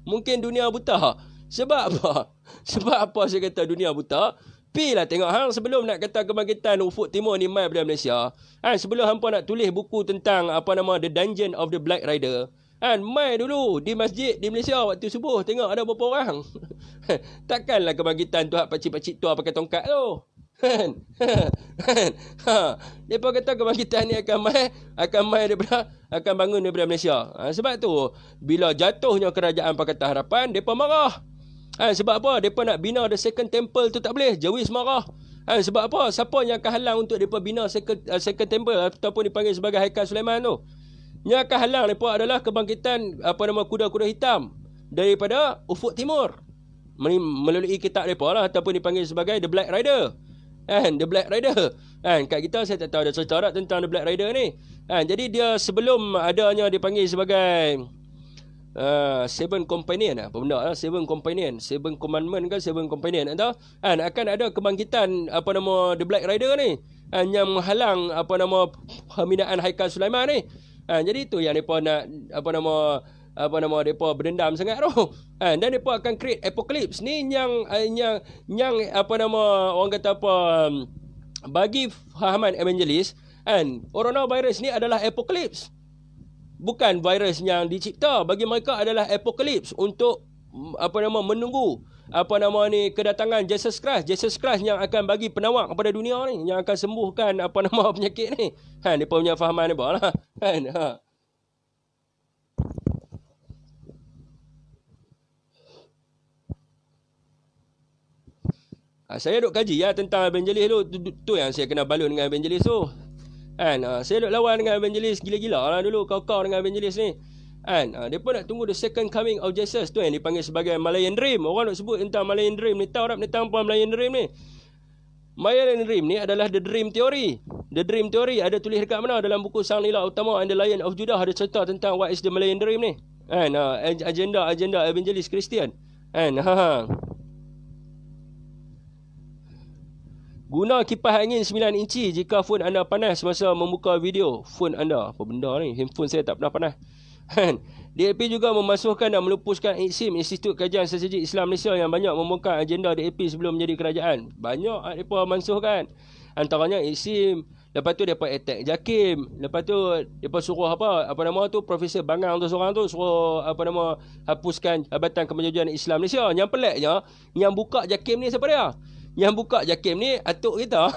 Mungkin dunia buta. Sebab apa? Sebab apa saya kata dunia buta? Pilah tengok sebelum nak kata kebangkitan Ufuk Timur ni mai pada Malaysia. Sebelum hampa nak tulis buku tentang The Dungeon of the Black Rider. Mai dulu di masjid di Malaysia waktu subuh tengok ada berapa orang. Takkanlah kebangkitan tu hak pakcik-pakcik tua pakai tongkat tu. Depa kata kebangkitan ni akan bangun daripada Malaysia. Sebab tu bila jatuhnya kerajaan Pakatan Harapan depa marah. Sebab apa? Mereka nak bina the second temple tu tak boleh. Jawis marah. Sebab apa? Siapa yang akan halang untuk mereka bina second temple ataupun dipanggil sebagai Haikal Sulaiman tu? Yang akan halang mereka adalah kebangkitan kuda-kuda hitam daripada Ufuk Timur. melalui kitab mereka lah, ataupun dipanggil sebagai The Black Rider. The Black Rider. Kat kita saya tak tahu ada cerita tak tentang The Black Rider ni. Jadi dia sebelum adanya dipanggil sebagai Seven Companion apa benda lah, Seven Companion, Seven Commandment kan, Seven Companion tak tahu. Akan ada kebangkitan The Black Rider ni, yang menghalang pembinaan Haikal Sulaiman ni. Jadi tu yang depa nak depa berdendam sangat tu. Dan depa akan create apocalypse ni yang orang kata bagi fahaman evangelis, coronavirus ni adalah apocalypse. Bukan virus yang dicipta, bagi mereka adalah apocalypse untuk menunggu kedatangan Jesus Christ yang akan bagi penawar kepada dunia ni, yang akan sembuhkan penyakit ni. Depa punya fahaman depa lah. Saya duk kaji tentang evangelis tu yang saya kena balun dengan evangelis tu. Saya duk lawan dengan evangelis gila-gila lah dulu, kau dengan evangelis ni. Depa nak tunggu the second coming of Jesus tu yang dipanggil sebagai Malayan Dream. Orang nak sebut tentang Malayan Dream ni, tahu tak tentang apa Malayan Dream ni? Malayan Dream ni adalah the dream theory. The dream theory ada tulis dekat mana? Dalam buku Sang Nila Utama and the Lion of Judah ada cerita tentang what is the Malayan Dream ni. Agenda evangelis Kristian. Guna kipas angin 9 inci jika phone anda panas semasa membuka video. Phone anda, apa benda ni? Handphone saya tak pernah panas. DAP juga memasukkan dan melupuskan ISIM, Institut Kajian Strategi Islam Malaysia, yang banyak membongkar agenda DAP sebelum menjadi kerajaan. Banyak mereka masukkan. Antaranya ISIM. Lepas tu mereka attack JAKIM. Lepas tu mereka suruh Profesor Bangang tu seorang tu suruh hapuskan Jabatan Kemajuan Islam Malaysia. Yang peliknya, yang buka JAKIM ni siapa dia? Yang buka JAKIM ni atuk kita.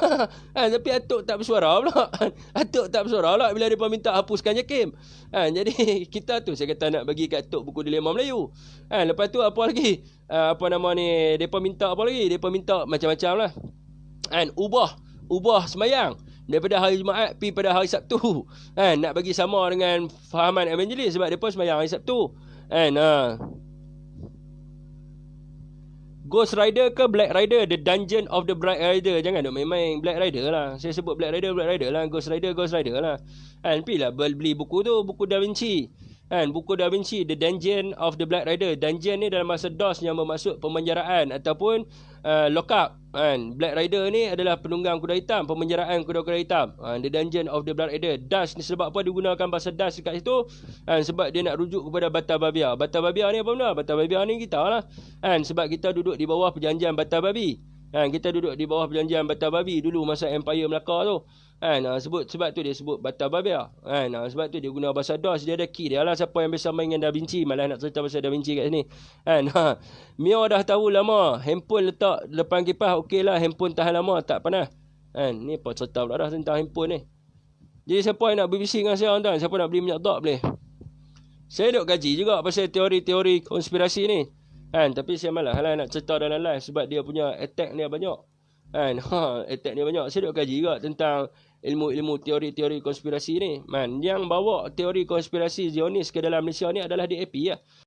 Tapi atuk tak bersuara pula. Atuk tak bersuara pula bila dia minta hapuskan JAKIM. Jadi kita tu saya kata nak bagi kat atuk buku dilema Melayu. Lepas tu apa lagi? Depa minta apa lagi? Depa minta macam-macam lah. Ubah semayang daripada hari Jumaat pergi pada hari Sabtu. Nak bagi sama dengan fahaman evangelis, sebab depa semayang hari Sabtu. Ghost Rider ke Black Rider? The Dungeon of the Black Rider. Jangan duk main-main Black Rider lah. Saya sebut Black Rider lah. Ghost Rider lah. Pergilah beli buku tu, buku Da Vinci. Buku Da Vinci, The Dungeon of the Black Rider. Dungeon ni dalam bahasa DOS yang bermaksud pemenjaraan ataupun lock up. Black Rider ni adalah penunggang kuda hitam, pemenjaraan kuda-kuda hitam. The Dungeon of the Black Rider. DAS ni sebab apa digunakan bahasa DAS dekat situ? Sebab dia nak rujuk kepada Batavia. Batavia ni apa benda? Batavia ni kita lah. Sebab kita duduk di bawah perjanjian Batababi. Kita duduk di bawah perjanjian Batababi dulu masa Empire Melaka tu. Sebab tu dia sebut Batavia. Sebab tu dia guna bahasa DOS. Dia ada key dia lah. Siapa yang biasa main dengan Da Vinci, malah nak cerita pasal Da Vinci kat sini. Mio dah tahu lama handphone letak depan kipas, okey lah, handphone tahan lama, tak panas. Ni apa cerita pula dah tentang handphone ni. Jadi siapa yang nak berbising dengan saya tuan, siapa nak beli minyak tak boleh. Saya duk kaji juga pasal teori-teori konspirasi ni. Tapi saya malas lah nak cerita dalam live sebab dia punya attack ni banyak. Attack ni banyak. Saya duk kaji juga tentang ilmu-ilmu teori-teori konspirasi ni. Yang bawa teori konspirasi Zionis ke dalam Malaysia ni adalah DAP lah.